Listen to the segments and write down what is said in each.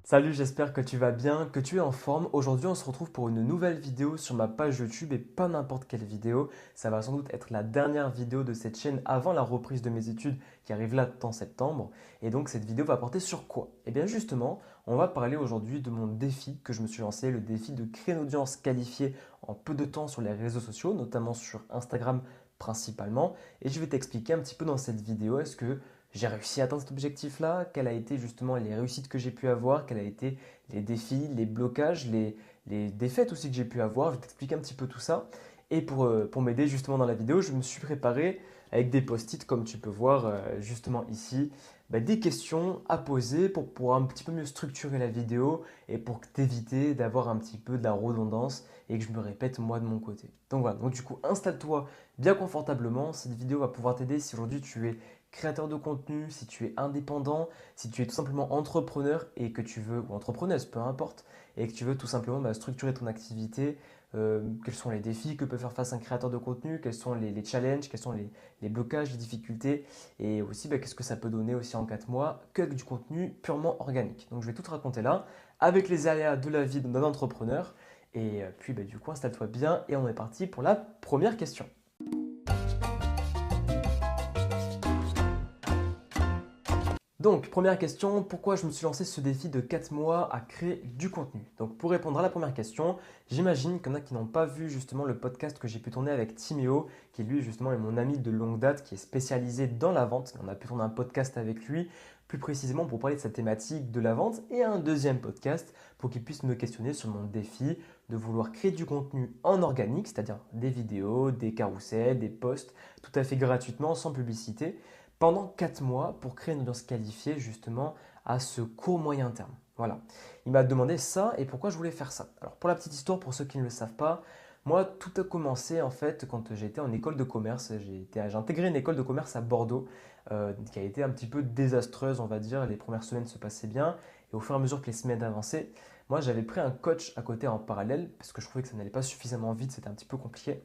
Salut, j'espère que tu vas bien, que tu es en forme. Aujourd'hui, on se retrouve pour une nouvelle vidéo sur ma page YouTube et pas n'importe quelle vidéo. Ça va sans doute être la dernière vidéo de cette chaîne avant la reprise de mes études qui arrive là en septembre. Et donc, cette vidéo va porter sur quoi? Eh bien, justement, on va parler aujourd'hui de mon défi que je me suis lancé, le défi de créer une audience qualifiée en peu de temps sur les réseaux sociaux, notamment sur Instagram principalement. Et je vais t'expliquer un petit peu dans cette vidéo, est-ce que j'ai réussi à atteindre cet objectif-là, quelles a été justement les réussites que j'ai pu avoir, quels a été les défis, les blocages, les défaites aussi que j'ai pu avoir. Je vais t'expliquer un petit peu tout ça. Et pour m'aider justement dans la vidéo, je me suis préparé avec des post-it comme tu peux voir justement ici, des questions à poser pour pouvoir un petit peu mieux structurer la vidéo et pour t'éviter d'avoir un petit peu de la redondance et que je me répète moi de mon côté. Donc voilà, donc du coup installe-toi bien confortablement. Cette vidéo va pouvoir t'aider si aujourd'hui tu es créateur de contenu, si tu es indépendant, si tu es tout simplement entrepreneur et que tu veux, ou entrepreneuse, peu importe, et que tu veux tout simplement structurer ton activité, quels sont les défis que peut faire face un créateur de contenu, quels sont les challenges, quels sont les blocages, les difficultés, et aussi qu'est-ce que ça peut donner aussi en 4 mois qu'avec du contenu purement organique. Donc je vais tout te raconter là, avec les aléas de la vie d'un entrepreneur, et puis du coup installe-toi bien et on est parti pour la première question. Donc, première question, pourquoi je me suis lancé ce défi de 4 mois à créer du contenu? Donc, pour répondre à la première question, j'imagine qu'il y en a qui n'ont pas vu justement le podcast que j'ai pu tourner avec Timéo, qui lui justement est mon ami de longue date, qui est spécialisé dans la vente. On a pu tourner un podcast avec lui, plus précisément pour parler de sa thématique de la vente, et un deuxième podcast pour qu'il puisse me questionner sur mon défi de vouloir créer du contenu en organique, c'est-à-dire des vidéos, des carousels, des posts, tout à fait gratuitement, sans publicité pendant 4 mois pour créer une audience qualifiée justement à ce court moyen terme. Voilà. Il m'a demandé ça et pourquoi je voulais faire ça. Alors pour la petite histoire, pour ceux qui ne le savent pas, moi tout a commencé en fait quand j'étais en école de commerce. J'ai intégré une école de commerce à Bordeaux qui a été un petit peu désastreuse, on va dire. Les premières semaines se passaient bien et au fur et à mesure que les semaines avançaient, moi j'avais pris un coach à côté en parallèle parce que je trouvais que ça n'allait pas suffisamment vite, c'était un petit peu compliqué.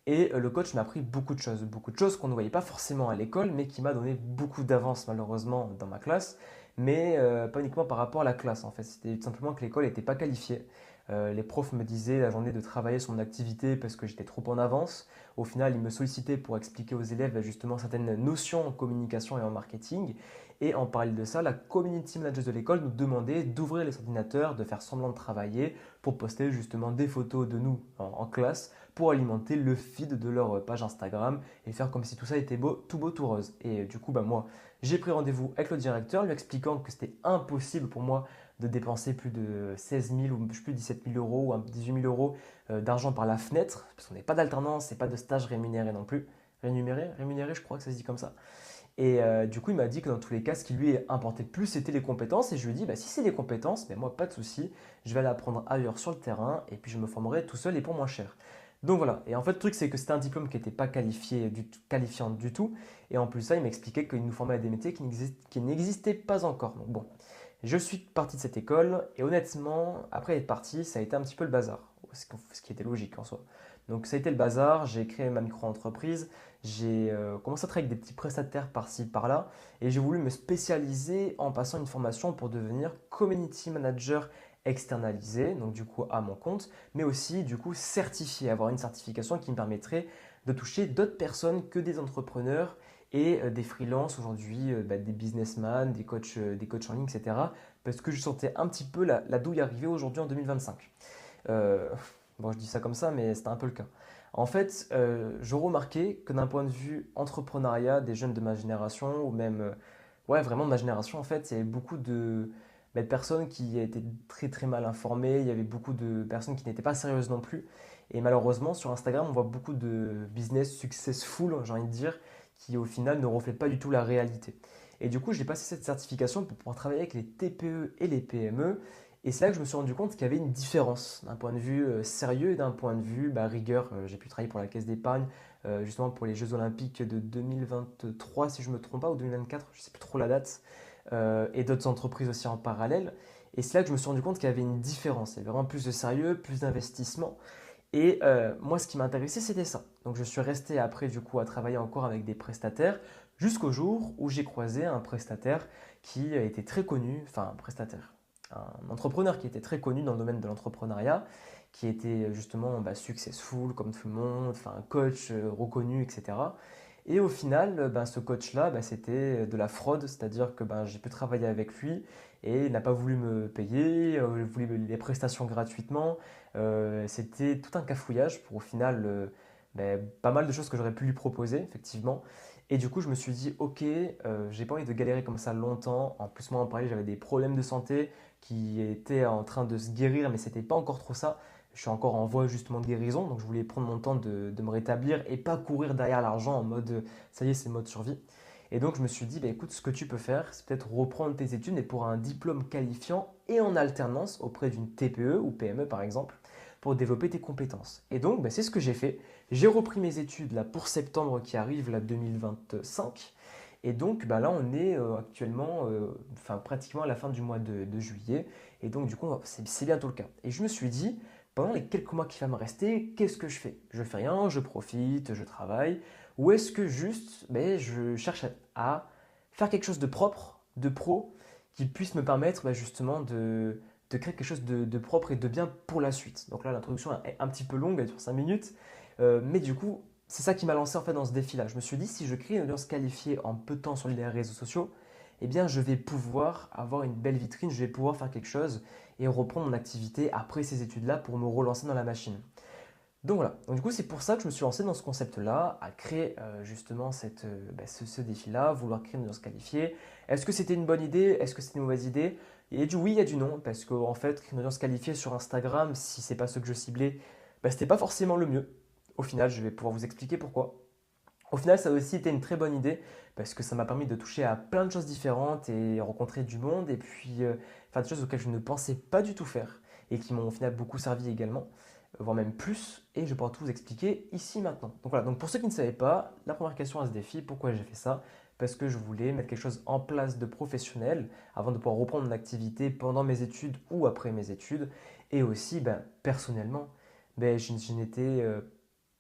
Et le coach m'a appris beaucoup de choses qu'on ne voyait pas forcément à l'école, mais qui m'a donné beaucoup d'avance malheureusement dans ma classe, mais pas uniquement par rapport à la classe en fait. C'était tout simplement que l'école n'était pas qualifiée. Les profs me disaient la journée de travailler sur mon activité parce que j'étais trop en avance. Au final, ils me sollicitaient pour expliquer aux élèves justement certaines notions en communication et en marketing. Et en parallèle de ça, la community manager de l'école nous demandait d'ouvrir les ordinateurs, de faire semblant de travailler pour poster justement des photos de nous en classe pour alimenter le feed de leur page Instagram et faire comme si tout ça était beau, tout rose. Et du coup, moi, j'ai pris rendez-vous avec le directeur lui expliquant que c'était impossible pour moi de dépenser plus de 16 000 ou plus de 17 000 euros ou 18 000 euros d'argent par la fenêtre, parce qu'on n'est pas d'alternance et pas de stage rémunéré non plus. Rémunéré, je crois que ça se dit comme ça. Et du coup, il m'a dit que dans tous les cas, ce qui lui importait le plus, c'était les compétences. Et je lui ai dit, si c'est les compétences, moi, pas de souci, je vais aller apprendre ailleurs sur le terrain et puis je me formerai tout seul et pour moins cher. Donc voilà. Et en fait, le truc, c'est que c'était un diplôme qui n'était pas qualifiant du tout. Et en plus, ça, il m'expliquait qu'il nous formait à des métiers qui n'existaient pas encore. Donc bon, je suis parti de cette école et honnêtement, après être parti, ça a été un petit peu le bazar. Ce qui était logique en soi. Donc ça a été le bazar, j'ai créé ma micro-entreprise, j'ai commencé à travailler avec des petits prestataires par-ci, par-là, et j'ai voulu me spécialiser en passant une formation pour devenir community manager externalisé, donc du coup à mon compte, mais aussi du coup certifié, avoir une certification qui me permettrait de toucher d'autres personnes que des entrepreneurs et des freelances aujourd'hui, des businessmen, des coachs en ligne, etc. Parce que je sentais un petit peu la douille arriver aujourd'hui en 2025. Euh, bon, je dis ça comme ça, mais c'était un peu le cas. En fait, je remarquais que d'un point de vue entrepreneuriat des jeunes de ma génération, ou même, ouais, vraiment de ma génération, en fait, il y avait beaucoup de personnes qui étaient très très mal informées, il y avait beaucoup de personnes qui n'étaient pas sérieuses non plus. Et malheureusement, sur Instagram, on voit beaucoup de business successful, j'ai envie de dire, qui au final ne reflètent pas du tout la réalité. Et du coup, j'ai passé cette certification pour pouvoir travailler avec les TPE et les PME. Et c'est là que je me suis rendu compte qu'il y avait une différence d'un point de vue sérieux et d'un point de vue rigueur. J'ai pu travailler pour la Caisse d'épargne, justement pour les Jeux Olympiques de 2023, si je ne me trompe pas, ou 2024, je ne sais plus trop la date, et d'autres entreprises aussi en parallèle. Et c'est là que je me suis rendu compte qu'il y avait une différence. Il y avait vraiment plus de sérieux, plus d'investissement. Et moi, ce qui m'intéressait, c'était ça. Donc, je suis resté après, du coup, à travailler encore avec des prestataires jusqu'au jour où j'ai croisé un prestataire qui était très connu, enfin, un prestataire. un entrepreneur qui était très connu dans le domaine de l'entrepreneuriat, qui était justement successful comme tout le monde, enfin un coach reconnu, etc. Et au final, ce coach-là, c'était de la fraude, c'est-à-dire que j'ai pu travailler avec lui et il n'a pas voulu me payer, il voulait les prestations gratuitement. C'était tout un cafouillage pour au final pas mal de choses que j'aurais pu lui proposer, effectivement. Et du coup, je me suis dit, ok, j'ai pas envie de galérer comme ça longtemps. En plus, moi, en parallèle, j'avais des problèmes de santé qui étaient en train de se guérir, mais c'était pas encore trop ça. Je suis encore en voie justement de guérison, donc je voulais prendre mon temps de me rétablir et pas courir derrière l'argent en mode ça y est, c'est mode survie. Et donc je me suis dit, écoute, ce que tu peux faire, c'est peut-être reprendre tes études et pour un diplôme qualifiant et en alternance auprès d'une TPE ou PME par exemple, pour développer tes compétences. Et donc c'est ce que j'ai fait. J'ai repris mes études là pour septembre qui arrive, là 2025. Et donc là on est actuellement, pratiquement à la fin du mois de juillet. Et donc du coup c'est bientôt le cas. Et je me suis dit, pendant les quelques mois qui va me rester, qu'est-ce que je fais? Je fais rien, je profite, je travaille. Ou est-ce que juste je cherche à faire quelque chose de propre, de pro, qui puisse me permettre justement de créer quelque chose de propre et de bien pour la suite. Donc là, l'introduction est un petit peu longue, elle dure 5 minutes. Mais du coup, c'est ça qui m'a lancé en fait dans ce défi-là. Je me suis dit, si je crée une audience qualifiée en peu de temps sur les réseaux sociaux, eh bien, je vais pouvoir avoir une belle vitrine, je vais pouvoir faire quelque chose et reprendre mon activité après ces études-là pour me relancer dans la machine. Donc voilà, donc, du coup c'est pour ça que je me suis lancé dans ce concept-là, à créer justement ce défi-là, vouloir créer une audience qualifiée. Est-ce que c'était une bonne idée? Est-ce que c'était une mauvaise idée? Il y a du oui, il y a du non, parce qu'en fait, créer une audience qualifiée sur Instagram, si c'est pas ce que je ciblais, c'était pas forcément le mieux. Au final, je vais pouvoir vous expliquer pourquoi. Au final, ça a aussi été une très bonne idée parce que ça m'a permis de toucher à plein de choses différentes et rencontrer du monde et puis faire des choses auxquelles je ne pensais pas du tout faire et qui m'ont au final beaucoup servi également, voire même plus. Et je pourrai tout vous expliquer ici maintenant. Donc voilà, donc pour ceux qui ne savaient pas, la première question à ce défi, pourquoi j'ai fait ça? Parce que je voulais mettre quelque chose en place de professionnel avant de pouvoir reprendre mon activité pendant mes études ou après mes études. Et aussi, personnellement, je n'étais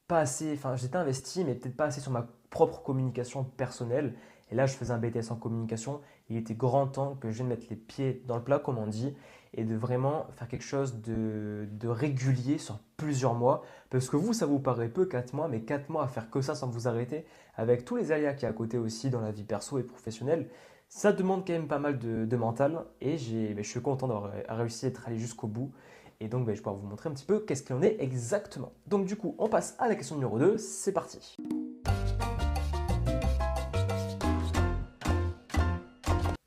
pas assez, enfin j'étais investi, mais peut-être pas assez sur ma propre communication personnelle. Et là, je faisais un BTS en communication. Il était grand temps que je vienne mettre les pieds dans le plat, comme on dit, et de vraiment faire quelque chose de régulier sur plusieurs mois. Parce que vous, ça vous paraît peu, 4 mois, mais 4 mois à faire que ça sans vous arrêter, avec tous les aléas qu'il y a à côté aussi dans la vie perso et professionnelle, ça demande quand même pas mal de mental. Et je suis content d'avoir réussi à être allé jusqu'au bout. Et donc, je vais pouvoir vous montrer un petit peu qu'est-ce qu'il en est exactement. Donc, du coup, on passe à la question numéro 2. C'est parti.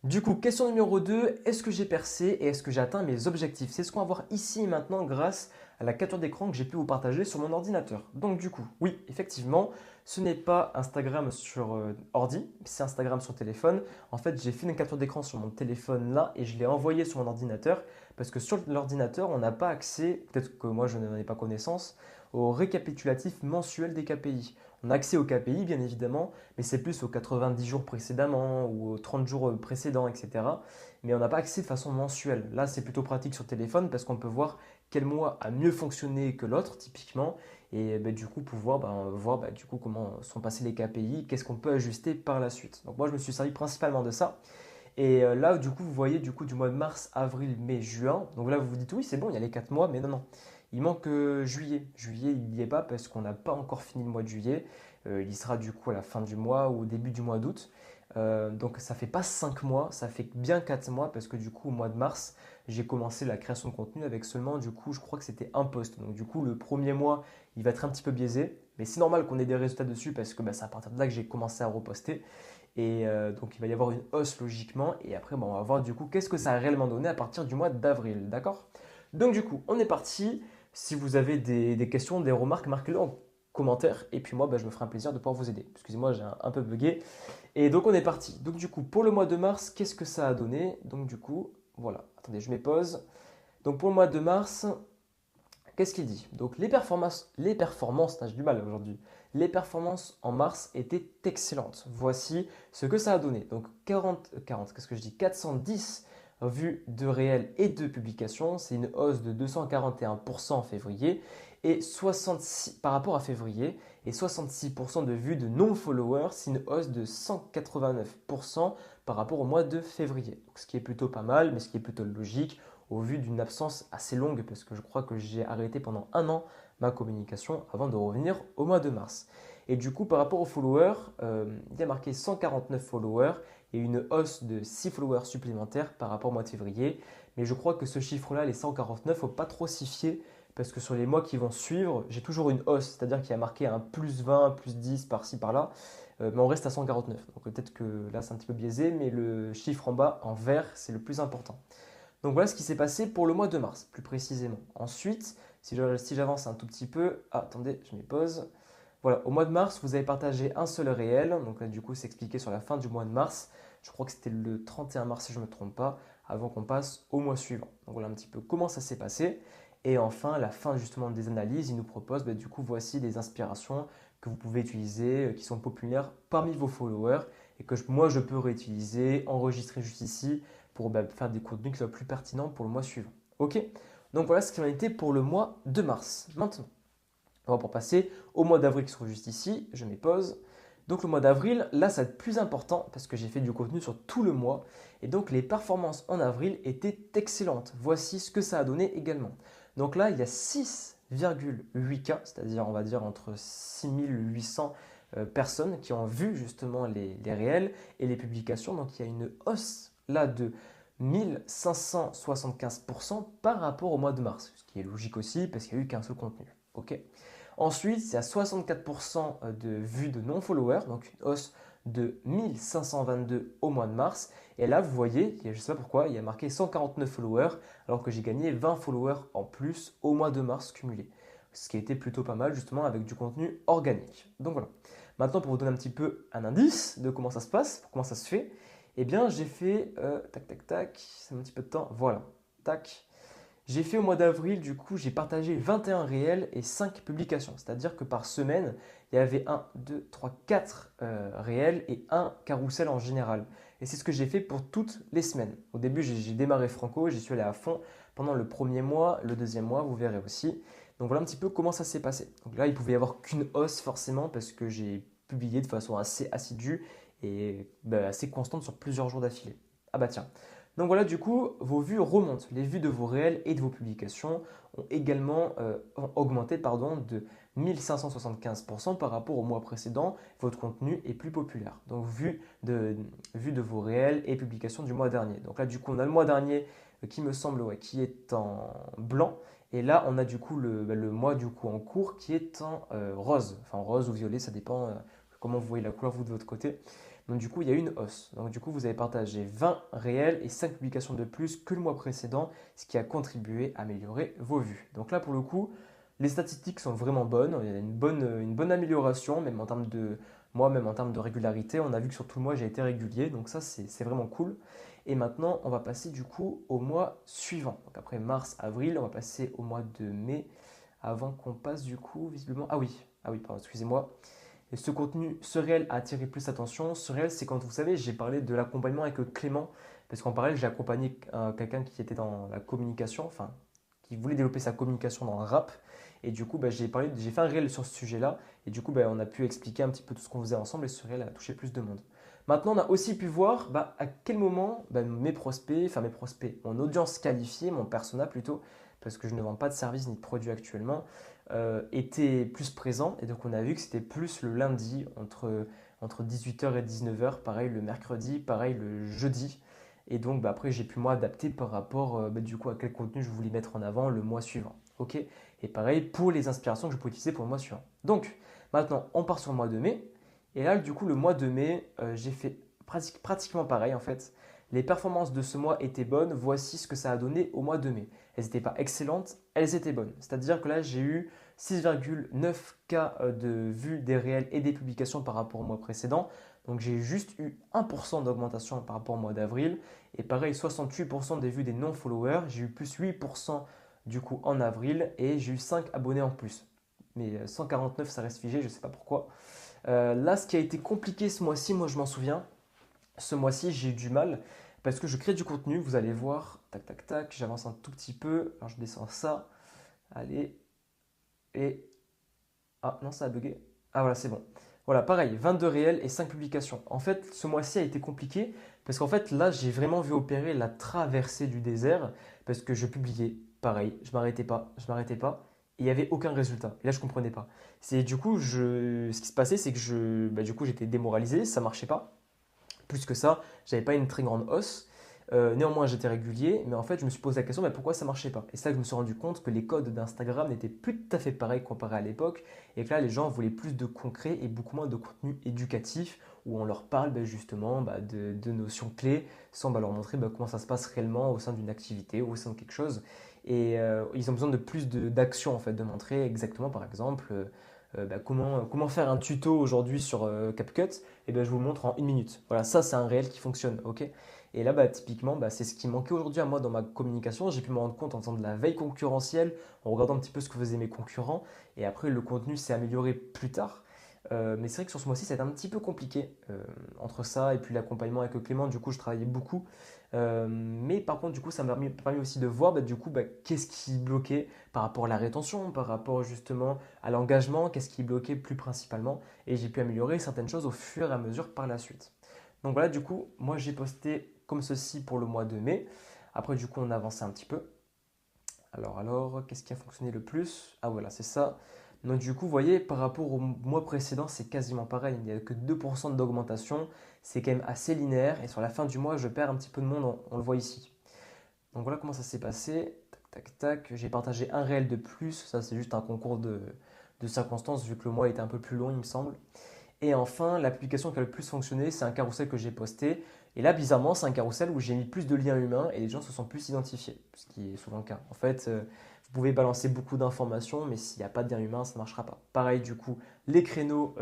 Du coup, question numéro 2, est-ce que j'ai percé et est-ce que j'ai atteint mes objectifs? C'est ce qu'on va voir ici et maintenant grâce à la capture d'écran que j'ai pu vous partager sur mon ordinateur. Donc du coup, oui, effectivement, ce n'est pas Instagram sur ordi, c'est Instagram sur téléphone. En fait, j'ai fait une capture d'écran sur mon téléphone là et je l'ai envoyé sur mon ordinateur parce que sur l'ordinateur, on n'a pas accès, peut-être que moi je n'en ai pas connaissance, au récapitulatif mensuel des KPI. On a accès aux KPI bien évidemment, mais c'est plus aux 90 jours précédemment ou aux 30 jours précédents, etc. Mais on n'a pas accès de façon mensuelle. Là, c'est plutôt pratique sur téléphone parce qu'on peut voir quel mois a mieux fonctionné que l'autre, typiquement, et du coup pouvoir voir du coup comment sont passés les KPI, qu'est-ce qu'on peut ajuster par la suite. Donc moi, je me suis servi principalement de ça. Et là, du coup, vous voyez du coup du mois de mars, avril, mai, juin. Donc là, vous vous dites oui, c'est bon, il y a les 4 mois, mais non, non. Il manque juillet. Juillet, il n'y est pas parce qu'on n'a pas encore fini le mois de juillet. Il y sera du coup à la fin du mois ou au début du mois d'août. Donc ça fait pas 5 mois, ça fait bien 4 mois parce que du coup au mois de mars, j'ai commencé la création de contenu avec seulement du coup je crois que c'était un post. Donc du coup le premier mois il va être un petit peu biaisé, mais c'est normal qu'on ait des résultats dessus parce que c'est à partir de là que j'ai commencé à reposter. Et donc il va y avoir une hausse logiquement et après on va voir du coup qu'est-ce que ça a réellement donné à partir du mois d'avril, d'accord? Donc du coup on est parti. Si vous avez des questions, des remarques, marquez-le en commentaire et puis moi je me ferai un plaisir de pouvoir vous aider. Excusez-moi, j'ai un peu bugué. Et donc on est parti. Donc du coup, pour le mois de mars, qu'est-ce que ça a donné? Donc du coup, voilà. Attendez, je mets pause. Donc pour le mois de mars, qu'est-ce qu'il dit? Donc les performances, j'ai du mal aujourd'hui. Les performances en mars étaient excellentes. Voici ce que ça a donné. Donc 40, qu'est-ce que je dis? 410 vues de réel et de publications. C'est une hausse de 241% en février et 66 par rapport à février et 66% de vues de non-followers. C'est une hausse de 189% par rapport au mois de février. Donc, ce qui est plutôt pas mal, mais ce qui est plutôt logique. au vu d'une absence assez longue parce que je crois que j'ai arrêté pendant un an ma communication avant de revenir au mois de mars. Et du coup, par rapport aux followers, il y a marqué 149 followers et une hausse de 6 followers supplémentaires par rapport au mois de février. Mais je crois que ce chiffre-là, les 149, il ne faut pas trop s'y fier parce que sur les mois qui vont suivre, j'ai toujours une hausse, c'est-à-dire qu'il y a marqué un plus 20, plus 10 par-ci, par-là, mais on reste à 149. Donc peut-être que là, c'est un petit peu biaisé, mais le chiffre en bas, en vert, c'est le plus important. Donc voilà ce qui s'est passé pour le mois de mars, plus précisément. Ensuite, si j'avance un tout petit peu, attendez, je m'y pose. Voilà, au mois de mars, vous avez partagé un seul réel. Donc là, du coup, c'est expliqué sur la fin du mois de mars. Je crois que c'était le 31 mars, si je ne me trompe pas, avant qu'on passe au mois suivant. Donc voilà un petit peu comment ça s'est passé. Et enfin, la fin justement des analyses, il nous propose, du coup, voici des inspirations que vous pouvez utiliser, qui sont populaires parmi vos followers et que moi, je peux réutiliser, enregistrer juste ici pour faire des contenus qui soient plus pertinents pour le mois suivant. Ok. Donc voilà ce qui en était pour le mois de mars. Maintenant, on va pour passer au mois d'avril qui se trouve juste ici. Je mets pause. Donc le mois d'avril, là, ça va être plus important parce que j'ai fait du contenu sur tout le mois. Et donc les performances en avril étaient excellentes. Voici ce que ça a donné également. Donc là, il y a 6,8K, c'est-à-dire on va dire entre 6800 personnes qui ont vu justement les réels et les publications. Donc il y a une hausse là de 1575% par rapport au mois de mars, ce qui est logique aussi parce qu'il n'y a eu qu'un seul contenu. Ok. Ensuite, c'est à 64% de vues de non-followers, donc une hausse de 1522 au mois de mars. Et là, vous voyez, je ne sais pas pourquoi, il y a marqué 149 followers, alors que j'ai gagné 20 followers en plus au mois de mars cumulé. Ce qui était plutôt pas mal, justement, avec du contenu organique. Donc voilà. Maintenant, pour vous donner un petit peu un indice de comment ça se passe, comment ça se fait, eh bien, j'ai fait, tac, tac, tac, c'est un petit peu de temps, voilà, tac. J'ai fait au mois d'avril, du coup, j'ai partagé 21 réels et 5 publications. C'est-à-dire que par semaine, il y avait 1, 2, 3, 4 réels et un carrousel en général. Et c'est ce que j'ai fait pour toutes les semaines. Au début, j'ai démarré franco, j'y suis allé à fond pendant le premier mois, le deuxième mois, vous verrez aussi. Donc voilà un petit peu comment ça s'est passé. Donc là, il pouvait y avoir qu'une hausse forcément parce que j'ai publié de façon assez assidue et assez constante sur plusieurs jours d'affilée. Ah bah tiens. Donc voilà, du coup, vos vues remontent. Les vues de vos réels et de vos publications ont également augmenté de 1575% par rapport au mois précédent. Votre contenu est plus populaire. Donc, vue de vos réels et publications du mois dernier. Donc là, du coup, on a le mois dernier qui me semble qui est en blanc. Et là, on a du coup le mois du coup en cours qui est en rose. Enfin, rose ou violet, ça dépend comment vous voyez la couleur vous de votre côté. Donc du coup, il y a une hausse. Donc du coup, vous avez partagé 20 réels et 5 publications de plus que le mois précédent, ce qui a contribué à améliorer vos vues. Donc là, pour le coup, les statistiques sont vraiment bonnes. Il y a une bonne amélioration, même en termes de même en termes de régularité. On a vu que sur tout le mois, j'ai été régulier. Donc ça, c'est vraiment cool. Et maintenant, on va passer du coup au mois suivant. Donc après mars, avril, on va passer au mois de mai avant qu'on passe du coup visiblement. Ah oui, pardon, excusez-moi. Et ce contenu, ce réel a attiré plus l'attention. Ce réel, c'est quand vous savez, j'ai parlé de l'accompagnement avec Clément, parce qu'en parallèle, j'ai accompagné quelqu'un qui était dans la communication, enfin, qui voulait développer sa communication dans le rap. Et du coup, j'ai fait un réel sur ce sujet-là. Et du coup, on a pu expliquer un petit peu tout ce qu'on faisait ensemble et ce réel a touché plus de monde. Maintenant, on a aussi pu voir à quel moment mes prospects, mon audience qualifiée, mon persona plutôt, parce que je ne vends pas de service ni de produit actuellement, était plus présent. Et donc, on a vu que c'était plus le lundi entre 18h et 19h, pareil le mercredi, pareil le jeudi. Et donc, après, j'ai pu moi adapter par rapport du coup à quel contenu je voulais mettre en avant le mois suivant. Ok. Et pareil pour les inspirations que je peux utiliser pour le mois suivant. Donc, maintenant, on part sur le mois de mai. Et là, du coup, le mois de mai, j'ai fait pratiquement pareil en fait. Les performances de ce mois étaient bonnes. Voici ce que ça a donné au mois de mai. Elles n'étaient pas excellentes, elles étaient bonnes. C'est-à-dire que là, j'ai eu 6,9K de vues des réels et des publications par rapport au mois précédent. Donc j'ai juste eu 1% d'augmentation par rapport au mois d'avril. Et pareil, 68% des vues des non-followers. J'ai eu plus 8% du coup en avril et j'ai eu 5 abonnés en plus. Mais 149, ça reste figé, je ne sais pas pourquoi. Là, ce qui a été compliqué ce mois-ci, moi je m'en souviens, ce mois-ci j'ai eu du mal parce que je crée du contenu, vous allez voir, tac tac tac, j'avance un tout petit peu, alors je descends ça, allez, et... Ah non, ça a bugué. Ah voilà, c'est bon. Voilà, pareil, 22 réels et 5 publications. En fait, ce mois-ci a été compliqué parce qu'en fait, là, j'ai vraiment vu opérer la traversée du désert parce que je publiais, pareil, je m'arrêtais pas, et il n'y avait aucun résultat. Et là, je comprenais pas. C'est du coup, ce qui se passait, c'est que du coup, j'étais démoralisé, ça marchait pas. Plus que ça, j'avais pas une très grande hausse. Néanmoins, j'étais régulier, mais en fait, je me suis posé la question, mais pourquoi ça marchait pas? Et c'est là que je me suis rendu compte que les codes d'Instagram n'étaient plus tout à fait pareils comparé à l'époque, et que là, les gens voulaient plus de concret et beaucoup moins de contenu éducatif, où on leur parle justement de notions clés, sans leur montrer comment ça se passe réellement au sein d'une activité, ou au sein de quelque chose. Et ils ont besoin de plus d'action, en fait, de montrer exactement, par exemple, comment faire un tuto aujourd'hui sur CapCut. Et ben, je vous le montre en 1 minute. Voilà, ça, c'est un réel qui fonctionne, ok? Et là, typiquement, c'est ce qui manquait aujourd'hui à moi dans ma communication. J'ai pu me rendre compte en faisant de la veille concurrentielle, en regardant un petit peu ce que faisaient mes concurrents. Et après, le contenu s'est amélioré plus tard. Mais c'est vrai que sur ce mois-ci, ça a été un petit peu compliqué entre ça et puis l'accompagnement avec Clément. Du coup, je travaillais beaucoup. Mais par contre, du coup, ça m'a permis aussi de voir qu'est-ce qui bloquait par rapport à la rétention, par rapport justement à l'engagement, qu'est-ce qui bloquait plus principalement. Et j'ai pu améliorer certaines choses au fur et à mesure par la suite. Donc voilà, du coup, moi j'ai posté comme ceci pour le mois de mai. Après, du coup, on a avancé un petit peu. Alors, qu'est-ce qui a fonctionné le plus? Ah voilà, c'est ça. Donc du coup, vous voyez, par rapport au mois précédent, c'est quasiment pareil. Il n'y a que 2% d'augmentation. C'est quand même assez linéaire. Et sur la fin du mois, je perds un petit peu de monde, on le voit ici. Donc voilà comment ça s'est passé. Tac, tac, tac. J'ai partagé un réel de plus. Ça, c'est juste un concours de circonstances, vu que le mois était un peu plus long, il me semble. Et enfin, l'application qui a le plus fonctionné, c'est un carrousel que j'ai posté. Et là, bizarrement, c'est un carrousel où j'ai mis plus de liens humains et les gens se sont plus identifiés, ce qui est souvent le cas. En fait, vous pouvez balancer beaucoup d'informations, mais s'il n'y a pas de lien humain, ça ne marchera pas. Pareil, du coup, les créneaux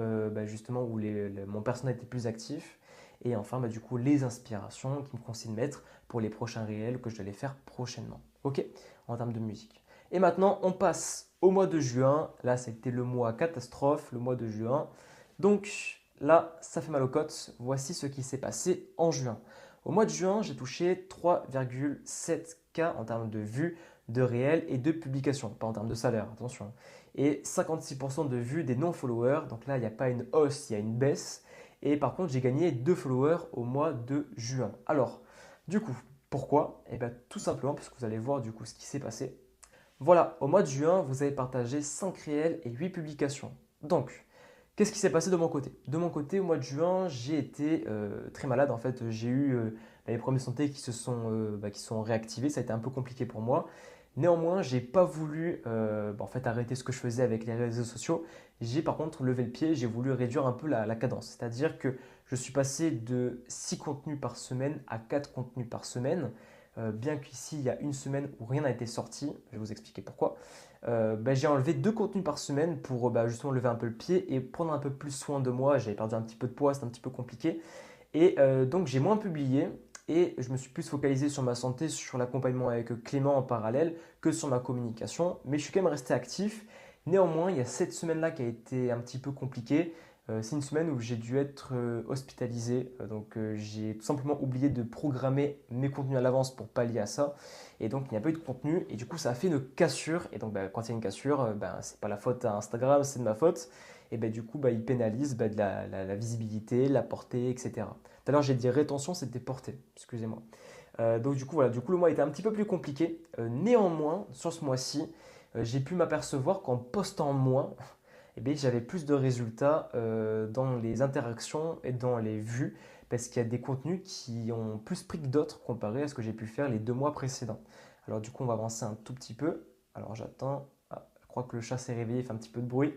justement où mon personnel était plus actif. Et enfin, du coup, les inspirations qui me conseillent de mettre pour les prochains réels que je dois les faire prochainement. Ok, en termes de musique. Et maintenant, on passe au mois de juin. Là, c'était le mois catastrophe, le mois de juin. Donc là, ça fait mal aux côtes. Voici ce qui s'est passé en juin. Au mois de juin, j'ai touché 3,7K en termes de vues, de réels et de publications, pas en termes de salaire, attention. Et 56% de vues des non-followers. Donc là, il n'y a pas une hausse, il y a une baisse. Et par contre, j'ai gagné 2 followers au mois de juin. Alors, du coup, pourquoi? Eh bien, tout simplement parce que vous allez voir du coup ce qui s'est passé. Voilà, au mois de juin, vous avez partagé 5 réels et 8 publications. Donc, qu'est-ce qui s'est passé de mon côté? De mon côté, au mois de juin, j'ai été très malade. En fait, j'ai eu les problèmes de santé qui sont réactivés. Ça a été un peu compliqué pour moi. Néanmoins, j'ai pas voulu arrêter ce que je faisais avec les réseaux sociaux. J'ai par contre levé le pied. J'ai voulu réduire un peu la cadence. C'est-à-dire que je suis passé de 6 contenus par semaine à 4 contenus par semaine. Bien qu'ici, il y a une semaine où rien n'a été sorti. Je vais vous expliquer pourquoi. J'ai enlevé 2 contenus par semaine pour justement lever un peu le pied et prendre un peu plus soin de moi. J'avais perdu un petit peu de poids, c'était un petit peu compliqué. Et donc j'ai moins publié et je me suis plus focalisé sur ma santé, sur l'accompagnement avec Clément en parallèle que sur ma communication. Mais je suis quand même resté actif. Néanmoins, il y a cette semaine-là qui a été un petit peu compliquée. C'est une semaine où j'ai dû être hospitalisé. J'ai tout simplement oublié de programmer mes contenus à l'avance pour pallier à ça. Et donc il n'y a pas eu de contenu. Et du coup ça a fait une cassure. Et donc quand il y a une cassure, c'est pas la faute à Instagram, c'est de ma faute. Et du coup il pénalise de la visibilité, la portée, etc. Tout à l'heure j'ai dit rétention, c'était portée. Excusez-moi. Donc du coup voilà, du coup le mois était un petit peu plus compliqué. Néanmoins, sur ce mois-ci, j'ai pu m'apercevoir qu'en postant moins, j'avais plus de résultats dans les interactions et dans les vues parce qu'il y a des contenus qui ont plus pris que d'autres comparé à ce que j'ai pu faire les 2 mois précédents. Alors du coup, on va avancer un tout petit peu. Alors j'attends. Ah, je crois que le chat s'est réveillé, il fait un petit peu de bruit.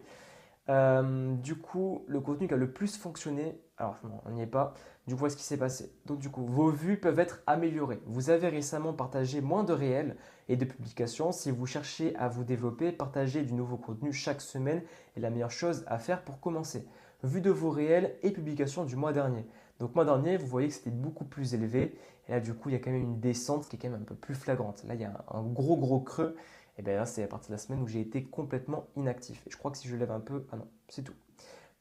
Du coup, le contenu qui a le plus fonctionné, alors non, on n'y est pas. Du coup, voilà ce qui s'est passé. Donc, du coup, vos vues peuvent être améliorées. Vous avez récemment partagé moins de réels et de publications. Si vous cherchez à vous développer, partager du nouveau contenu chaque semaine est la meilleure chose à faire pour commencer. Vue de vos réels et publications du mois dernier. Donc, mois dernier, vous voyez que c'était beaucoup plus élevé. Et là, du coup, il y a quand même une descente qui est quand même un peu plus flagrante. Là, il y a un gros creux. Et bien là, c'est à partir de la semaine où j'ai été complètement inactif. Et je crois que si je lève un peu, ah non, c'est tout.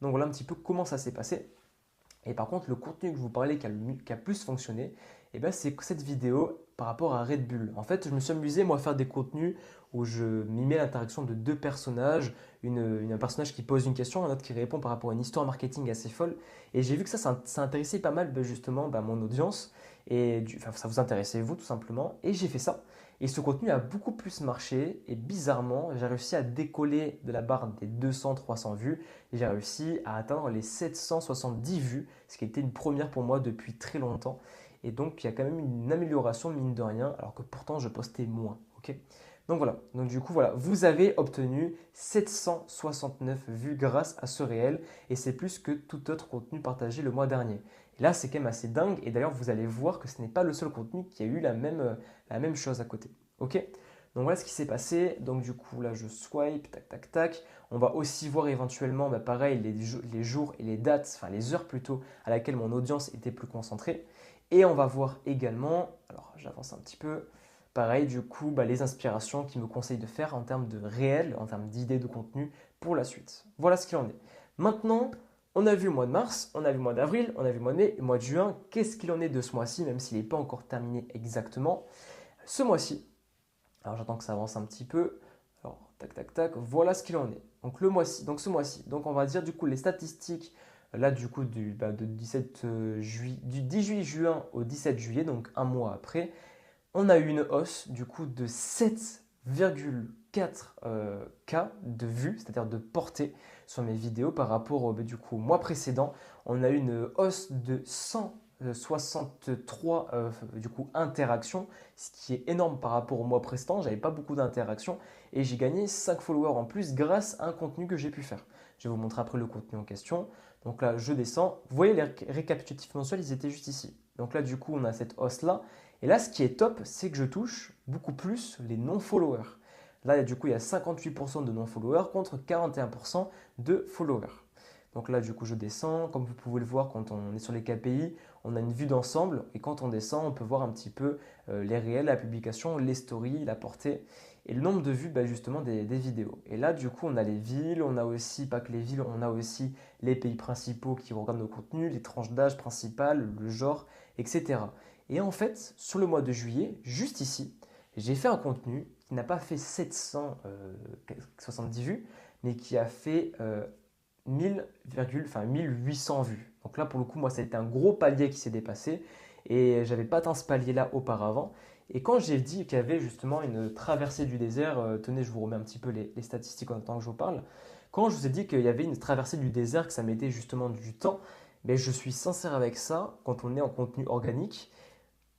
Donc voilà un petit peu comment ça s'est passé. Et par contre, le contenu que je vous parlais qui a plus fonctionné, c'est cette vidéo par rapport à Red Bull. En fait, je me suis amusé moi à faire des contenus où je mimais l'interaction de deux personnages, un personnage qui pose une question, un autre qui répond par rapport à une histoire marketing assez folle. Et j'ai vu que ça intéressait pas mal justement mon audience et enfin, ça vous intéressait vous tout simplement. Et j'ai fait ça. Et ce contenu a beaucoup plus marché et bizarrement, j'ai réussi à décoller de la barre des 200-300 vues et j'ai réussi à atteindre les 770 vues, ce qui était une première pour moi depuis très longtemps. Et donc, il y a quand même une amélioration, mine de rien, alors que pourtant, je postais moins. Ok. Donc voilà, donc du coup, voilà, vous avez obtenu 769 vues grâce à ce réel et c'est plus que tout autre contenu partagé le mois dernier. Et là, c'est quand même assez dingue et d'ailleurs, vous allez voir que ce n'est pas le seul contenu qui a eu la même chose à côté. Ok. Donc voilà ce qui s'est passé. Donc du coup, là, je swipe, tac, tac, tac. On va aussi voir éventuellement, pareil, les jours et les dates, enfin les heures plutôt, à laquelle mon audience était plus concentrée. Et on va voir également, alors j'avance un petit peu, pareil du coup, les inspirations qu'il me conseille de faire en termes de réel, en termes d'idées de contenu pour la suite. Voilà ce qu'il en est. Maintenant, on a vu le mois de mars, on a vu le mois d'avril, on a vu le mois de mai, le mois de juin. Qu'est-ce qu'il en est de ce mois-ci, même s'il n'est pas encore terminé exactement. Ce mois-ci, alors j'attends que ça avance un petit peu. Alors, tac, tac, tac, voilà ce qu'il en est. Donc, ce mois-ci, donc on va dire du coup les statistiques là du coup du 10 juillet juin au 17 juillet, donc un mois après, on a eu une hausse du coup de 7,4 K de vues, c'est-à-dire de portée sur mes vidéos par rapport au du coup, mois précédent. On a eu une hausse de 163 du coup, interactions, ce qui est énorme par rapport au mois précédent. J'avais pas beaucoup d'interactions et j'ai gagné 5 followers en plus grâce à un contenu que j'ai pu faire. Je vais vous montrer après le contenu en question. Donc là, je descends. Vous voyez, les récapitulatifs mensuels, ils étaient juste ici. Donc là, du coup, on a cette hausse-là. Et là, ce qui est top, c'est que je touche beaucoup plus les non-followers. Là, du coup, il y a 58% de non-followers contre 41% de followers. Donc là, du coup, je descends. Comme vous pouvez le voir, quand on est sur les KPI, on a une vue d'ensemble. Et quand on descend, on peut voir un petit peu les réels, la publication, les stories, la portée et le nombre de vues justement des vidéos. Et là, du coup, on a les villes, on a aussi, pas que les villes, on a aussi les pays principaux qui regardent nos contenus, les tranches d'âge principales, le genre, etc. Et en fait, sur le mois de juillet, juste ici, j'ai fait un contenu qui n'a pas fait 770 vues, mais qui a fait 1800 vues. Donc là, pour le coup, moi, ça a été un gros palier qui s'est dépassé et j'avais pas atteint ce palier-là auparavant. Et quand j'ai dit qu'il y avait justement une traversée du désert, tenez, je vous remets un petit peu les statistiques en temps que je vous parle. Quand je vous ai dit qu'il y avait une traversée du désert, que ça mettait justement du temps, mais je suis sincère avec ça, quand on est en contenu organique,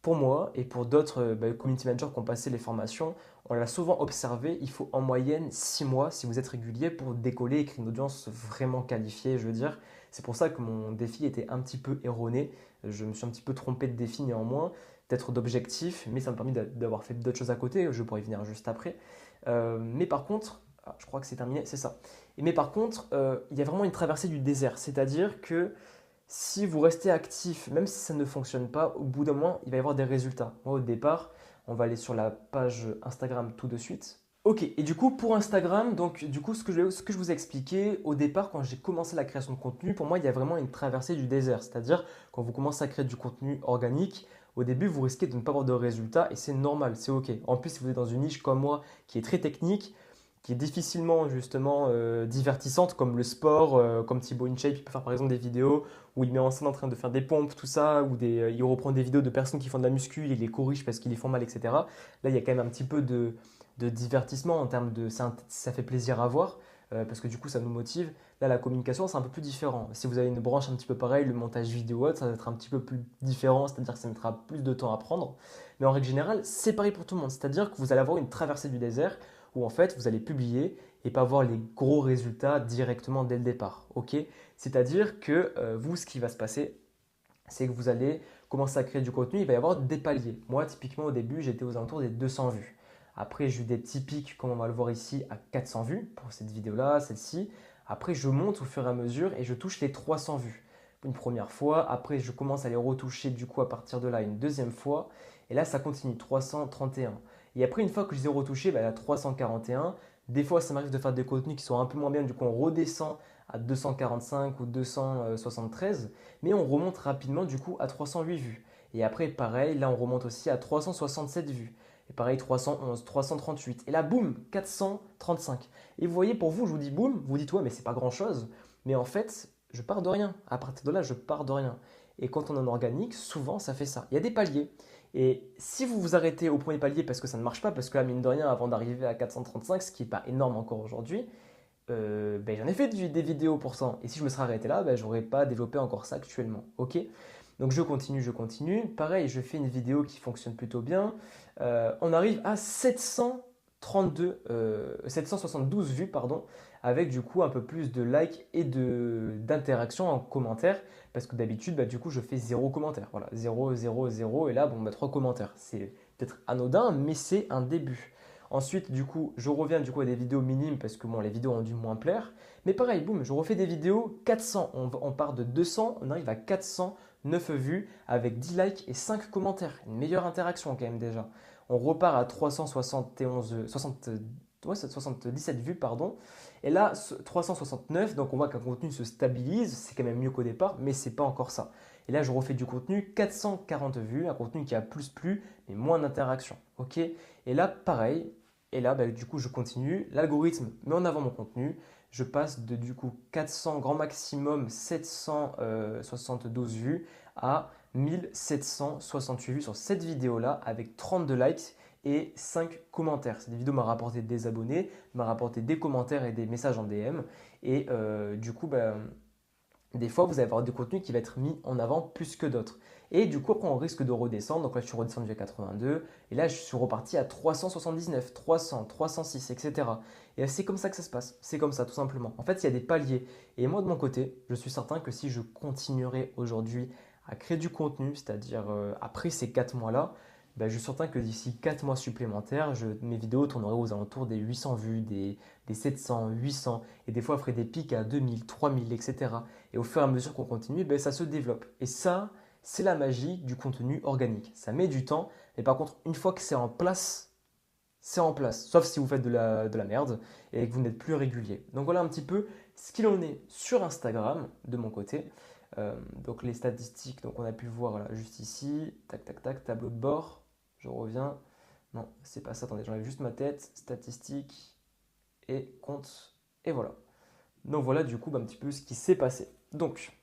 pour moi et pour d'autres community managers qui ont passé les formations, on l'a souvent observé, il faut en moyenne 6 mois si vous êtes régulier pour décoller et créer une audience vraiment qualifiée, je veux dire. C'est pour ça que mon défi était un petit peu erroné. Je me suis un petit peu trompé de défi néanmoins, peut-être d'objectif, mais ça m'a permis d'avoir fait d'autres choses à côté, je pourrais y venir juste après. Mais par contre, je crois que c'est terminé, c'est ça. Mais par contre, il y a vraiment une traversée du désert, c'est-à-dire que si vous restez actif, même si ça ne fonctionne pas, au bout d'un moment, il va y avoir des résultats. Moi, au départ, on va aller sur la page Instagram tout de suite. Ok, et du coup, pour Instagram, donc du coup, ce que je vous ai expliqué, au départ, quand j'ai commencé la création de contenu, pour moi, il y a vraiment une traversée du désert. C'est-à-dire, quand vous commencez à créer du contenu organique, au début, vous risquez de ne pas avoir de résultats et c'est normal, c'est ok. En plus, si vous êtes dans une niche comme moi qui est très technique, qui est difficilement justement divertissante, comme le sport, comme Thibaut InShape, il peut faire par exemple des vidéos où il met en scène en train de faire des pompes, tout ça, ou il reprend des vidéos de personnes qui font de la muscu, il les corrige parce qu'ils les font mal, etc. Là, il y a quand même un petit peu de divertissement en termes de… Ça fait plaisir à voir, parce que du coup, ça nous motive. Là, la communication, c'est un peu plus différent. Si vous avez une branche un petit peu pareille, le montage vidéo, ça va être un petit peu plus différent, c'est-à-dire que ça mettra plus de temps à prendre. Mais en règle générale, c'est pareil pour tout le monde. C'est-à-dire que vous allez avoir une traversée du désert où en fait, vous allez publier et pas voir les gros résultats directement dès le départ. Ok. C'est-à-dire que vous, ce qui va se passer, c'est que vous allez commencer à créer du contenu, il va y avoir des paliers. Moi, typiquement, au début, j'étais aux alentours des 200 vues. Après, j'ai eu des typiques, comme on va le voir ici, à 400 vues pour cette vidéo-là, celle-ci. Après, je monte au fur et à mesure et je touche les 300 vues une première fois. Après, je commence à les retoucher du coup à partir de là une deuxième fois. Et là, ça continue, 331. Et après, une fois que je les ai retouchés, à 341. Des fois, ça m'arrive de faire des contenus qui sont un peu moins bien. Du coup, on redescend à 245 ou 273, mais on remonte rapidement du coup à 308 vues. Et après, pareil, là on remonte aussi à 367 vues. Et pareil, 311, 338. Et là, boum, 435. Et vous voyez, pour vous, je vous dis boum, vous dites ouais, mais c'est pas grand-chose. Mais en fait, je pars de rien. À partir de là, je pars de rien. Et quand on est en organique, souvent, ça fait ça. Il y a des paliers. Et si vous vous arrêtez au premier palier parce que ça ne marche pas, parce que là, mine de rien, avant d'arriver à 435, ce qui n'est pas énorme encore aujourd'hui, ben, j'en ai fait des vidéos pour ça. Et si je me serais arrêté là, ben, j'aurais pas développé encore ça actuellement. Ok. Donc je continue, je continue. Pareil, je fais une vidéo qui fonctionne plutôt bien. On arrive à 772 vues, pardon, avec du coup un peu plus de likes et d'interactions en commentaire. Parce que d'habitude, bah, du coup, je fais zéro commentaire. Voilà, zéro, zéro, zéro. Et là, bon, bah, trois commentaires. C'est peut-être anodin, mais c'est un début. Ensuite, du coup, je reviens du coup à des vidéos minimes parce que bon, les vidéos ont dû moins plaire. Mais pareil, boum, je refais des vidéos 400. On part de 200, on arrive à 409 vues avec 10 likes et 5 commentaires. Une meilleure interaction quand même déjà. On repart à 371, 60, ouais, 77 vues, pardon. Et là, 369, donc on voit qu'un contenu se stabilise. C'est quand même mieux qu'au départ, mais c'est pas encore ça. Et là, je refais du contenu, 440 vues, un contenu qui a plus plu, mais moins d'interaction. Ok. Et là, pareil. Et là, bah, du coup, je continue. L'algorithme met en avant mon contenu. Je passe de du coup 400 grand maximum 772 vues à 1768 vues sur cette vidéo-là avec 32 likes et 5 commentaires. Cette vidéo m'a rapporté des abonnés, m'a rapporté des commentaires et des messages en DM. Et du coup, bah, des fois, vous allez avoir des contenus qui vont être mis en avant plus que d'autres. Et du coup, après, on risque de redescendre. Donc là, je suis redescendu à 82. Et là, je suis reparti à 379, 300, 306, etc. Et c'est comme ça que ça se passe. C'est comme ça, tout simplement. En fait, il y a des paliers. Et moi, de mon côté, je suis certain que si je continuerai aujourd'hui à créer du contenu, c'est-à-dire après ces 4 mois-là, ben, je suis certain que d'ici 4 mois supplémentaires, mes vidéos tourneraient aux alentours des 800 vues, des 700, 800. Et des fois, je ferai des pics à 2000, 3000, etc. Et au fur et à mesure qu'on continue, ben, ça se développe. Et ça, c'est la magie du contenu organique. Ça met du temps, mais par contre, une fois que c'est en place, c'est en place. Sauf si vous faites de la merde et que vous n'êtes plus régulier. Donc voilà un petit peu ce qu'il en est sur Instagram de mon côté. Donc les statistiques, donc on a pu le voir là, juste ici. Tac, tac, tac, tableau de bord. Je reviens. Non, c'est pas ça. Attendez, j'enlève juste ma tête. Statistiques et compte. Et voilà. Donc voilà du coup un petit peu ce qui s'est passé. Donc,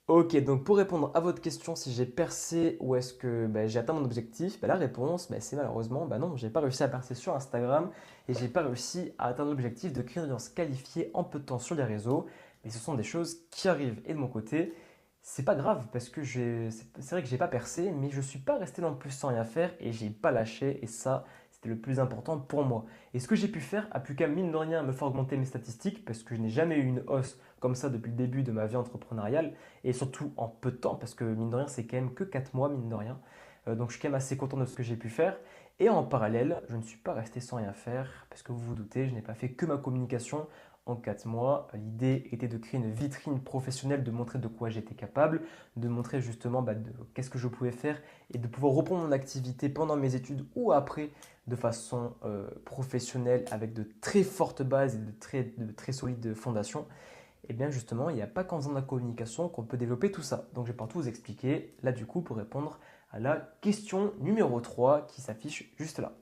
ok, donc pour répondre à votre question, si j'ai percé ou est-ce que bah, j'ai atteint mon objectif, bah, la réponse, bah, c'est malheureusement, bah non, j'ai pas réussi à percer sur Instagram et j'ai pas réussi à atteindre l'objectif de créer une audience qualifiée en peu de temps sur les réseaux. Mais ce sont des choses qui arrivent. Et de mon côté, c'est pas grave parce que c'est vrai que j'ai pas percé, mais je suis pas resté non plus sans rien faire et j'ai pas lâché. Et ça, c'était le plus important pour moi. Et ce que j'ai pu faire a pu qu'à mine de rien me faire augmenter mes statistiques parce que je n'ai jamais eu une hausse comme ça depuis le début de ma vie entrepreneuriale et surtout en peu de temps parce que mine de rien, c'est quand même que 4 mois, mine de rien. Donc je suis quand même assez content de ce que j'ai pu faire. Et en parallèle, je ne suis pas resté sans rien faire parce que vous vous doutez, je n'ai pas fait que ma communication en 4 mois. L'idée était de créer une vitrine professionnelle, de montrer de quoi j'étais capable, de montrer justement bah, qu'est-ce que je pouvais faire et de pouvoir reprendre mon activité pendant mes études ou après de façon professionnelle avec de très fortes bases et de très solides fondations. Et bien justement, il n'y a pas qu'en faisant de la communication qu'on peut développer tout ça. Donc je vais partout vous expliquer là du coup pour répondre à la question numéro 3 qui s'affiche juste là.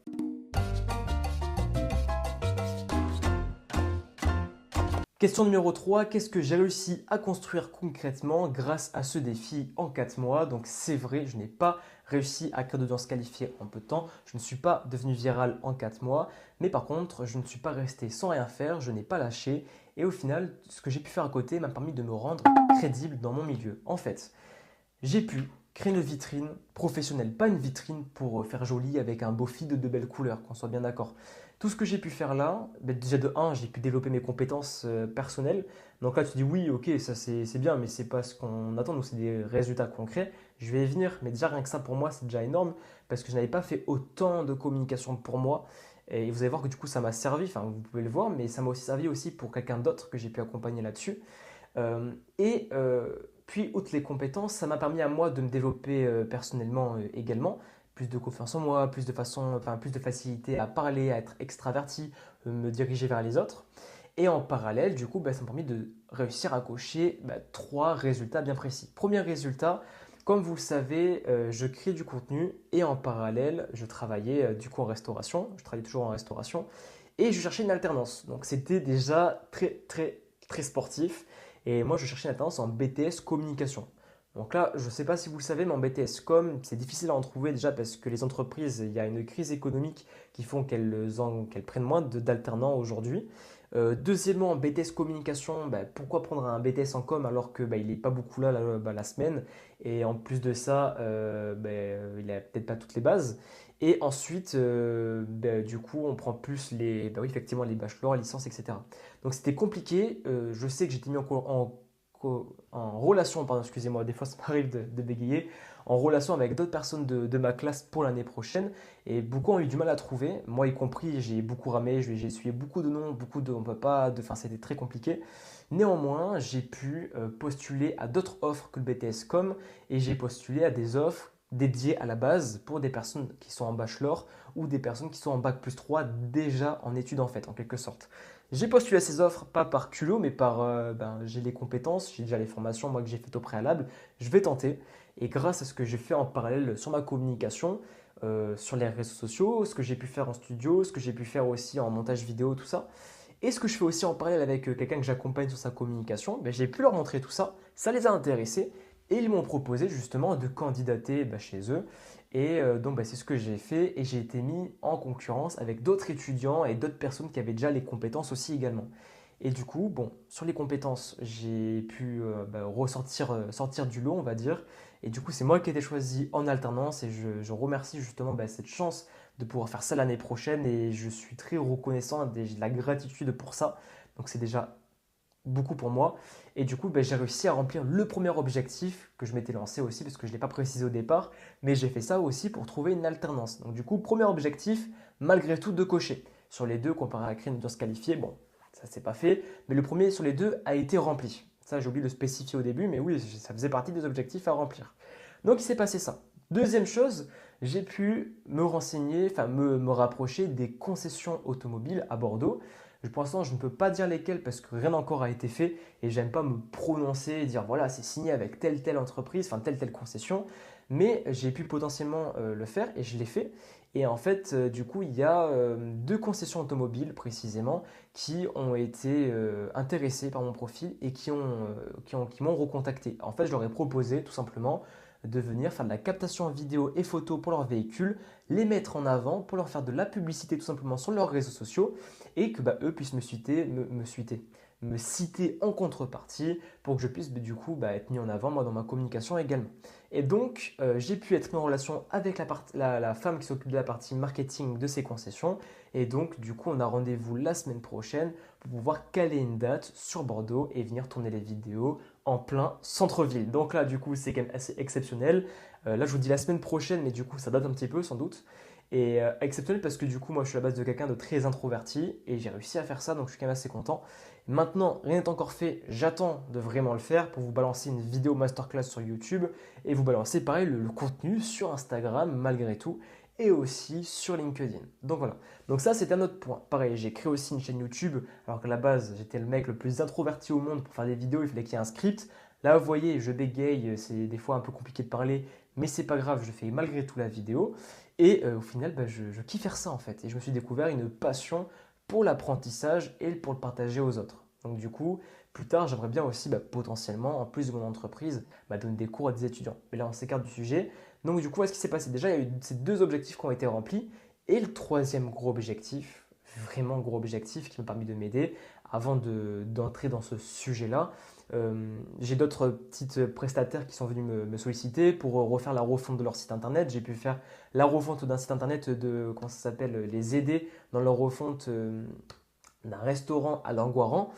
Question numéro 3, qu'est-ce que j'ai réussi à construire concrètement grâce à ce défi en 4 mois? Donc c'est vrai, je n'ai pas réussi à créer d'audience qualifiée en peu de temps, je ne suis pas devenu viral en 4 mois, mais par contre, je ne suis pas resté sans rien faire, je n'ai pas lâché et au final, ce que j'ai pu faire à côté m'a permis de me rendre crédible dans mon milieu. En fait, j'ai pu créer une vitrine professionnelle, pas une vitrine pour faire joli avec un beau feed de belles couleurs, qu'on soit bien d'accord. Tout ce que j'ai pu faire là, ben déjà de 1, j'ai pu développer mes compétences personnelles. Donc là, tu dis oui, ok, ça c'est bien, mais c'est pas ce qu'on attend, donc c'est des résultats concrets. Je vais y venir, mais déjà rien que ça pour moi, c'est déjà énorme parce que je n'avais pas fait autant de communication pour moi. Et vous allez voir que du coup, ça m'a servi, enfin vous pouvez le voir, mais ça m'a aussi servi aussi pour quelqu'un d'autre que j'ai pu accompagner là-dessus. Et puis, outre les compétences, ça m'a permis à moi de me développer personnellement également. Plus de confiance en moi, plus de facilité à parler, à être extraverti, me diriger vers les autres. Et en parallèle, du coup, bah, ça m'a permis de réussir à cocher 3 résultats bien précis. Premier résultat, comme vous le savez, je crée du contenu et en parallèle, je travaillais du coup en restauration. Je travaillais toujours en restauration et je cherchais une alternance. Donc c'était déjà très très très sportif. Et moi, je cherchais une alternance en BTS communication. Donc là, je ne sais pas si vous le savez, mais en BTS com, c'est difficile à en trouver déjà parce que les entreprises, il y a une crise économique qui font qu'elles prennent moins d'alternants aujourd'hui. Deuxièmement, en BTS communication, pourquoi prendre un BTS en com alors que il n'est pas beaucoup là la semaine et en plus de ça, il n'a peut-être pas toutes les bases. Et ensuite, du coup, on prend plus oui, effectivement, les bachelors, licences, etc. Donc c'était compliqué. Je sais que j'étais mis en relation, pardon, excusez-moi, des fois ça m'arrive de bégayer, en relation avec d'autres personnes de ma classe pour l'année prochaine. Et beaucoup ont eu du mal à trouver, moi y compris, j'ai beaucoup ramé, j'ai essuyé beaucoup de noms, on peut pas, enfin c'était très compliqué. Néanmoins, j'ai pu postuler à d'autres offres que le BTS Com et j'ai postulé à des offres dédiées à la base pour des personnes qui sont en bachelor ou des personnes qui sont en bac+3 déjà en études en fait, en quelque sorte. J'ai postulé à ces offres pas par culot, mais j'ai les compétences, j'ai déjà les formations moi que j'ai faites au préalable. Je vais tenter. Et grâce à ce que j'ai fait en parallèle sur ma communication, sur les réseaux sociaux, ce que j'ai pu faire en studio, ce que j'ai pu faire aussi en montage vidéo, tout ça, et ce que je fais aussi en parallèle avec quelqu'un que j'accompagne sur sa communication, j'ai pu leur montrer tout ça, ça les a intéressés et ils m'ont proposé justement de candidater chez eux. Et donc c'est ce que j'ai fait et j'ai été mis en concurrence avec d'autres étudiants et d'autres personnes qui avaient déjà les compétences aussi également. Et du coup, bon, sur les compétences, j'ai pu sortir du lot, on va dire. Et du coup, c'est moi qui ai été choisi en alternance et je remercie justement cette chance de pouvoir faire ça l'année prochaine et je suis très reconnaissant et j'ai de la gratitude pour ça. Donc c'est déjà beaucoup pour moi. Et du coup, j'ai réussi à remplir le premier objectif que je m'étais lancé aussi, parce que je ne l'ai pas précisé au départ, mais j'ai fait ça aussi pour trouver une alternance. Donc du coup, premier objectif, malgré tout, de cocher. Sur les deux, comparé à créer une audience qualifiée, bon, ça c'est pas fait, mais le premier sur les deux a été rempli. Ça, j'ai oublié de spécifier au début, mais oui, ça faisait partie des objectifs à remplir. Donc il s'est passé ça. Deuxième chose, j'ai pu me renseigner, enfin me rapprocher des concessions automobiles à Bordeaux. Pour l'instant, je ne peux pas dire lesquelles parce que rien encore a été fait et j'aime pas me prononcer et dire voilà, c'est signé avec telle entreprise, enfin telle concession. Mais j'ai pu potentiellement le faire et je l'ai fait. Et en fait, du coup, il y a deux concessions automobiles précisément qui ont été intéressées par mon profil et qui m'ont recontacté. En fait, je leur ai proposé tout simplement de venir faire de la captation vidéo et photo pour leur véhicule, les mettre en avant pour leur faire de la publicité tout simplement sur leurs réseaux sociaux et que eux puissent me citer en contrepartie pour que je puisse du coup être mis en avant moi dans ma communication également. Et donc j'ai pu être mis en relation avec la femme qui s'occupe de la partie marketing de ces concessions et donc du coup on a rendez-vous la semaine prochaine pour pouvoir caler une date sur Bordeaux et venir tourner les vidéos en plein centre-ville. Donc là du coup c'est quand même assez exceptionnel. Là je vous dis la semaine prochaine mais du coup ça date un petit peu sans doute. Et exceptionnel parce que du coup, moi, je suis à la base de quelqu'un de très introverti et j'ai réussi à faire ça, donc je suis quand même assez content. Maintenant, rien n'est encore fait, j'attends de vraiment le faire pour vous balancer une vidéo masterclass sur YouTube et vous balancer pareil le contenu sur Instagram malgré tout et aussi sur LinkedIn. Donc voilà, donc ça c'est un autre point. Pareil, j'ai créé aussi une chaîne YouTube alors qu'à la base, j'étais le mec le plus introverti au monde pour faire des vidéos, il fallait qu'il y ait un script. Là, vous voyez, je bégaye, c'est des fois un peu compliqué de parler, mais c'est pas grave, je fais malgré tout la vidéo. Et au final, je kiffe faire ça en fait. Et je me suis découvert une passion pour l'apprentissage et pour le partager aux autres. Donc du coup, plus tard, j'aimerais bien aussi potentiellement, en plus de mon entreprise, donner des cours à des étudiants. Mais là, on s'écarte du sujet. Donc du coup, voilà ce qui s'est passé. Déjà, il y a eu ces deux objectifs qui ont été remplis. Et le troisième gros objectif, vraiment gros objectif qui m'a permis de m'aider avant d'entrer dans ce sujet-là, j'ai d'autres petites prestataires qui sont venus me solliciter pour refaire la refonte de leur site internet. J'ai pu faire la refonte d'un site internet comment ça s'appelle, les aider dans leur refonte d'un restaurant à Langoiran.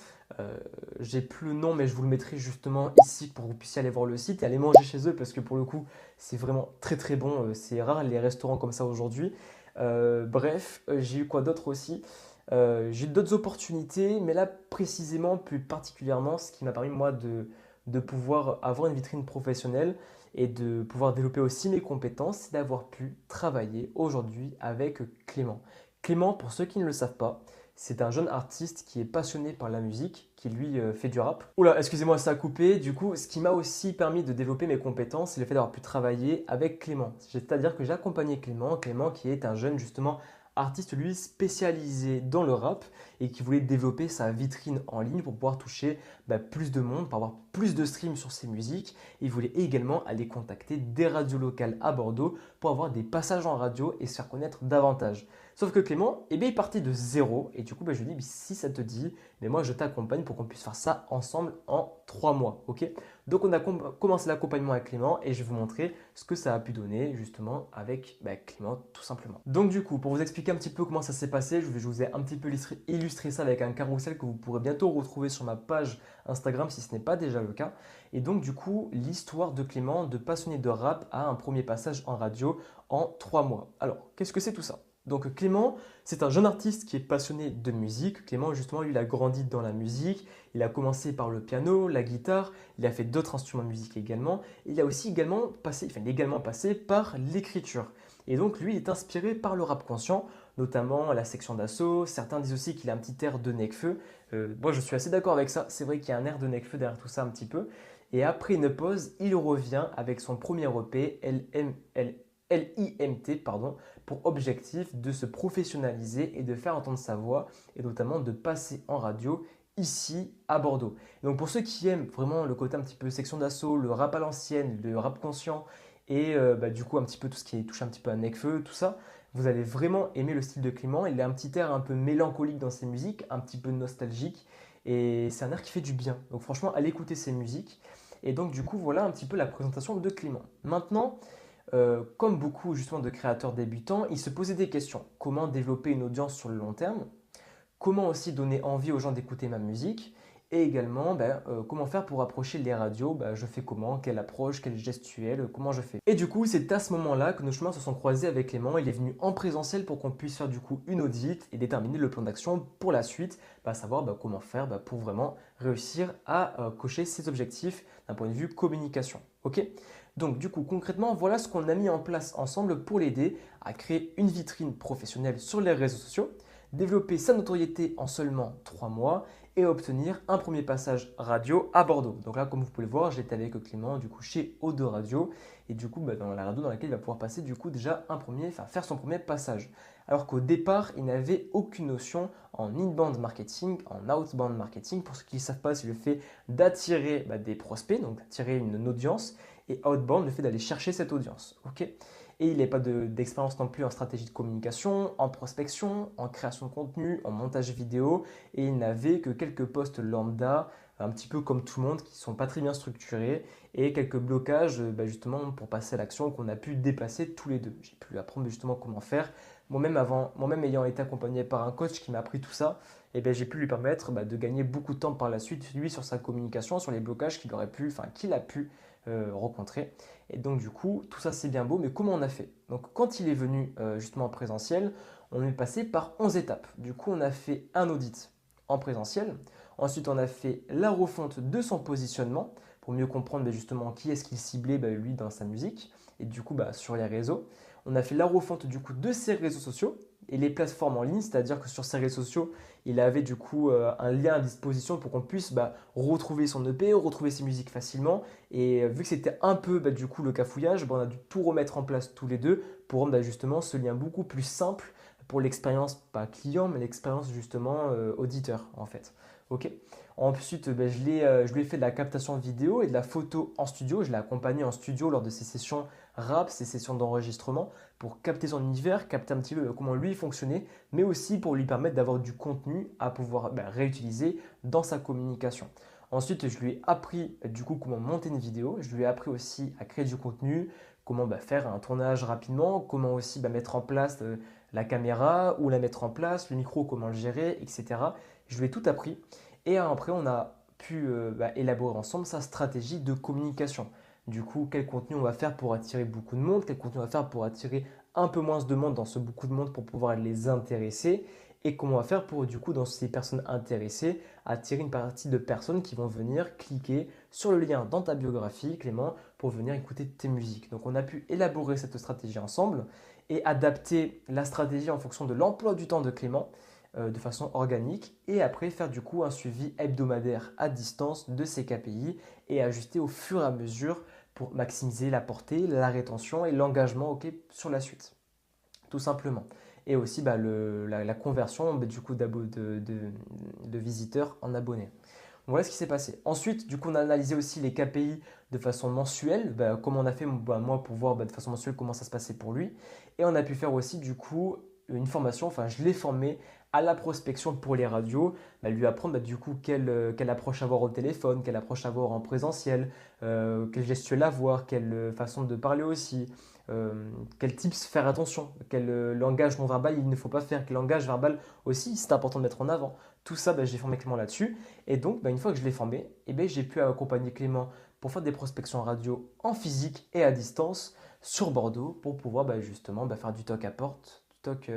J'ai plus le nom, mais je vous le mettrai justement ici pour que vous puissiez aller voir le site et aller manger chez eux parce que pour le coup, c'est vraiment très très bon. C'est rare les restaurants comme ça aujourd'hui. Bref, j'ai eu quoi d'autre aussi? J'ai eu d'autres opportunités, mais là précisément, plus particulièrement, ce qui m'a permis moi de pouvoir avoir une vitrine professionnelle et de pouvoir développer aussi mes compétences, c'est d'avoir pu travailler aujourd'hui avec Clément. Clément, pour ceux qui ne le savent pas, c'est un jeune artiste qui est passionné par la musique, qui lui fait du rap. Oula, excusez-moi, ça a coupé. Du coup, ce qui m'a aussi permis de développer mes compétences, c'est le fait d'avoir pu travailler avec Clément. C'est-à-dire que j'ai accompagné Clément, Clément qui est un jeune justement artiste lui spécialisé dans le rap et qui voulait développer sa vitrine en ligne pour pouvoir toucher plus de monde, pour avoir plus de streams sur ses musiques. Il voulait également aller contacter des radios locales à Bordeaux pour avoir des passages en radio et se faire connaître davantage. Sauf que Clément, eh bien, il partait de zéro et du coup, je lui dis, si ça te dit, mais moi je t'accompagne pour qu'on puisse faire ça ensemble en 3 mois. Ok. Donc on a commencé l'accompagnement avec Clément et je vais vous montrer ce que ça a pu donner justement avec Clément tout simplement. Donc du coup, pour vous expliquer un petit peu comment ça s'est passé, je vous ai un petit peu illustré ça avec un carrousel que vous pourrez bientôt retrouver sur ma page Instagram si ce n'est pas déjà le cas. Et donc du coup, l'histoire de Clément, de passionné de rap, a un premier passage en radio en 3 mois. Alors, qu'est-ce que c'est tout ça? Donc Clément, c'est un jeune artiste qui est passionné de musique. Clément, justement, lui, il a grandi dans la musique. Il a commencé par le piano, la guitare. Il a fait d'autres instruments de musique également. Il a aussi également passé par l'écriture. Et donc, lui, il est inspiré par le rap conscient, notamment la section d'assaut. Certains disent aussi qu'il a un petit air de Nekfeu. Moi, je suis assez d'accord avec ça. C'est vrai qu'il y a un air de Nekfeu derrière tout ça un petit peu. Et après une pause, il revient avec son premier EP, LIMT, pardon, pour objectif de se professionnaliser et de faire entendre sa voix et notamment de passer en radio ici à Bordeaux. Donc pour ceux qui aiment vraiment le côté un petit peu section d'assaut, le rap à l'ancienne, le rap conscient et du coup un petit peu tout ce qui touche un petit peu à Nekfeu, tout ça, vous allez vraiment aimer le style de Clément. Il a un petit air un peu mélancolique dans ses musiques, un petit peu nostalgique et c'est un air qui fait du bien. Donc franchement, allez écouter ses musiques. Et donc du coup, voilà un petit peu la présentation de Clément. Maintenant, comme beaucoup justement de créateurs débutants, il se posait des questions. Comment développer une audience sur le long terme? Comment aussi donner envie aux gens d'écouter ma musique? Et également, comment faire pour approcher les radios? Je fais comment? Quelle approche? Quelle gestuelle? Comment je fais? Et du coup, c'est à ce moment-là que nos chemins se sont croisés avec Clément. Il est venu en présentiel pour qu'on puisse faire du coup une audit et déterminer le plan d'action pour la suite, savoir comment faire pour vraiment réussir à cocher ses objectifs d'un point de vue communication. Ok? Donc du coup, concrètement, voilà ce qu'on a mis en place ensemble pour l'aider à créer une vitrine professionnelle sur les réseaux sociaux, développer sa notoriété en seulement 3 mois et obtenir un premier passage radio à Bordeaux. Donc là, comme vous pouvez le voir, j'étais avec Clément du coup chez O2 Radio et du coup dans la radio dans laquelle il va pouvoir passer du coup déjà faire son premier passage. Alors qu'au départ, il n'avait aucune notion en inbound marketing, en outbound marketing. Pour ceux qui ne savent pas, c'est le fait d'attirer des prospects, donc d'attirer une audience, et outbound, le fait d'aller chercher cette audience. Okay, et il n'a pas d'expérience non plus en stratégie de communication, en prospection, en création de contenu, en montage vidéo, et il n'avait que quelques posts lambda, un petit peu comme tout le monde, qui ne sont pas très bien structurés, et quelques blocages justement pour passer à l'action qu'on a pu dépasser tous les deux. J'ai pu apprendre justement comment faire. Moi-même ayant été accompagné par un coach qui m'a appris tout ça, j'ai pu lui permettre de gagner beaucoup de temps par la suite, lui, sur sa communication, sur les blocages qu'il a pu rencontrer. Et donc du coup, tout ça c'est bien beau, mais comment on a fait? Donc quand il est venu justement en présentiel, on est passé par 11 étapes. Du coup, on a fait un audit en présentiel. Ensuite, on a fait la refonte de son positionnement pour mieux comprendre justement qui est-ce qu'il ciblait lui dans sa musique et du coup sur les réseaux. On a fait la refonte du coup de ses réseaux sociaux et les plateformes en ligne, c'est-à-dire que sur ses réseaux sociaux, il avait du coup un lien à disposition pour qu'on puisse retrouver son EP, retrouver ses musiques facilement. Et vu que c'était un peu du coup le cafouillage, on a dû tout remettre en place tous les deux pour rendre justement ce lien beaucoup plus simple pour l'expérience, pas client, mais l'expérience justement auditeur en fait. Ok. Ensuite, je lui ai fait de la captation vidéo et de la photo en studio. Je l'ai accompagné en studio lors de ses sessions rap, ses sessions d'enregistrement pour capter son univers, capter un petit peu comment lui fonctionnait, mais aussi pour lui permettre d'avoir du contenu à pouvoir réutiliser dans sa communication. Ensuite, je lui ai appris du coup comment monter une vidéo. Je lui ai appris aussi à créer du contenu, comment faire un tournage rapidement, comment aussi mettre en place la caméra ou la mettre en place, le micro, comment le gérer, etc. Je lui ai tout appris. Et après, on a pu élaborer ensemble sa stratégie de communication. Du coup, quel contenu on va faire pour attirer beaucoup de monde, quel contenu on va faire pour attirer un peu moins de monde dans ce beaucoup de monde pour pouvoir les intéresser et comment on va faire pour, du coup, dans ces personnes intéressées, attirer une partie de personnes qui vont venir cliquer sur le lien dans ta biographie, Clément, pour venir écouter tes musiques. Donc, on a pu élaborer cette stratégie ensemble et adapter la stratégie en fonction de l'emploi du temps de Clément. de façon organique et après faire du coup un suivi hebdomadaire à distance de ces KPI et ajuster au fur et à mesure pour maximiser la portée, la rétention et l'engagement sur la suite, tout simplement. Et aussi la conversion du coup de visiteurs en abonnés. Voilà ce qui s'est passé. Ensuite, du coup, on a analysé aussi les KPI de façon mensuelle, comme on a fait moi pour voir de façon mensuelle comment ça se passait pour lui. Et on a pu faire aussi du coup une formation, enfin je l'ai formé à la prospection pour les radios, lui apprendre du coup quelle approche avoir au téléphone, quelle approche avoir en présentiel, quelle gestuelle avoir, quelle façon de parler aussi, quel tips faire attention, quel langage non verbal il ne faut pas faire, quel langage verbal aussi c'est important de mettre en avant. Tout ça, j'ai formé Clément là-dessus. Et donc, une fois que je l'ai formé, j'ai pu accompagner Clément pour faire des prospections radio en physique et à distance sur Bordeaux pour pouvoir justement faire du toc à porte, du toc,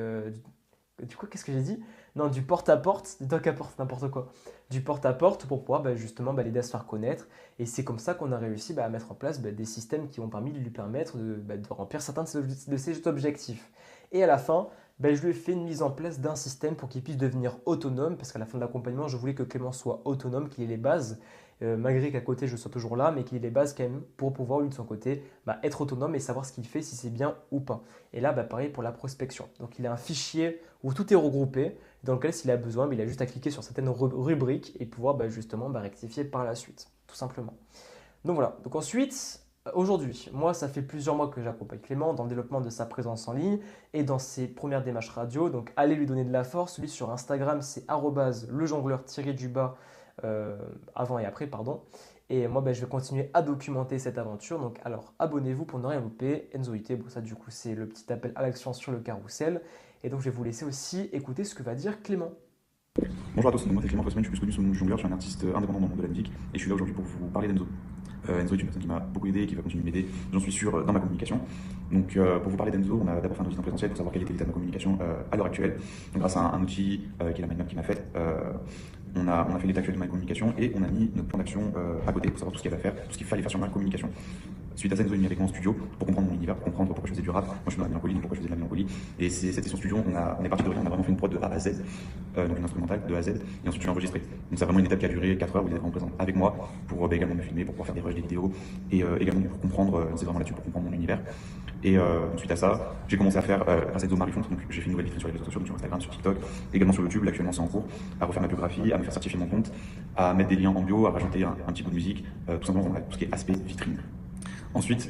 du coup, qu'est-ce que j'ai dit? Non, du porte-à-porte, du toc-à-porte, n'importe quoi. Du porte-à-porte pour pouvoir justement l'aider à se faire connaître. Et c'est comme ça qu'on a réussi à mettre en place des systèmes qui ont permis de lui permettre de remplir certains de ses objectifs. Et à la fin, je lui ai fait une mise en place d'un système pour qu'il puisse devenir autonome, parce qu'à la fin de l'accompagnement, je voulais que Clément soit autonome, qu'il ait les bases, malgré qu'à côté je sois toujours là, mais qu'il ait les bases quand même pour pouvoir lui de son côté être autonome et savoir ce qu'il fait, si c'est bien ou pas. Et là, pareil pour la prospection. Donc il a un fichier où tout est regroupé, dans lequel s'il a besoin, il a juste à cliquer sur certaines rubriques et pouvoir justement rectifier par la suite, tout simplement. Donc voilà, donc ensuite, aujourd'hui, moi ça fait plusieurs mois que j'accompagne Clément dans le développement de sa présence en ligne et dans ses premières démarches radio, donc allez lui donner de la force. Lui sur Instagram c'est @lejongleur_du-bas avant et après, pardon. Et moi, je vais continuer à documenter cette aventure. Donc, alors, abonnez-vous pour ne rien louper. Enzo IT, bon, ça, du coup, c'est le petit appel à l'action sur le carrousel. Et donc, je vais vous laisser aussi écouter ce que va dire Clément. Bonjour à tous, moi c'est Clément Fossman, je suis plus connu sous le nom de jongleur, je suis un artiste indépendant dans le monde de la musique et je suis là aujourd'hui pour vous parler d'Enzo. Enzo est une personne qui m'a beaucoup aidé et qui va continuer de m'aider, j'en suis sûr, dans ma communication. Donc pour vous parler d'Enzo, on a d'abord fait un audit en présentiel pour savoir quel était l'état de ma communication à l'heure actuelle. Donc grâce à un outil qui est la mindmap qui m'a fait, on a fait l'état actuel de ma communication et on a mis notre plan d'action à côté pour savoir tout ce qu'il y avait à faire, tout ce qu'il fallait faire sur ma communication. Suite à ça, Enzo est venu avec moi en studio pour comprendre mon univers, pour comprendre pourquoi je faisais du rap. Moi, je suis dans la mélancolie, donc pourquoi je faisais de la mélancolie. Et cette session studio, on est parti de rien, on a vraiment fait une prod de A à Z, donc une instrumentale de A à Z, et ensuite je l'ai enregistré. Donc c'est vraiment une étape qui a duré 4 heures où il était vraiment présent avec moi pour également me filmer, pour pouvoir faire des rushs, des vidéos, et également pour comprendre, c'est vraiment là-dessus, pour comprendre mon univers. Et suite à ça, j'ai commencé à faire, grâce à Enzo Marifont, donc j'ai fait une nouvelle vitrine sur les réseaux sociaux, donc sur Instagram, sur TikTok, également sur YouTube. Là, actuellement, c'est en cours, à refaire ma biographie, à me faire certifier mon compte, à mettre des liens en bio, à rajouter un petit bout de musique, tout simplement tout ce qui est aspect vitrine. Ensuite,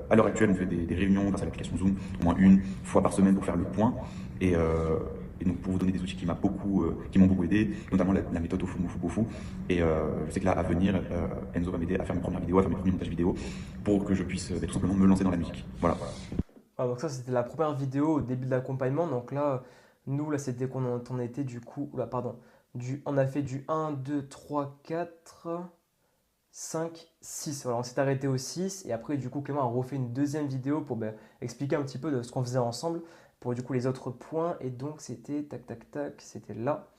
à l'heure actuelle, on fait des réunions grâce à l'application Zoom, au moins une fois par semaine pour faire le point. Et donc pour vous donner des outils qui m'ont beaucoup aidé, notamment la méthode Ofu. Et je sais que là, à venir, Enzo va m'aider à faire mes premières vidéos, à faire mes premiers montages vidéo, pour que je puisse tout simplement me lancer dans la musique. Voilà. Ah, donc ça, c'était la première vidéo au début de l'accompagnement. Donc là, nous, là, c'était qu'on on était du coup, on a fait du 1, 2, 3, 4... 5, 6. Voilà, on s'est arrêté au 6 et après du coup Clément a refait une deuxième vidéo pour expliquer un petit peu de ce qu'on faisait ensemble pour du coup les autres points et donc c'était tac, c'était là.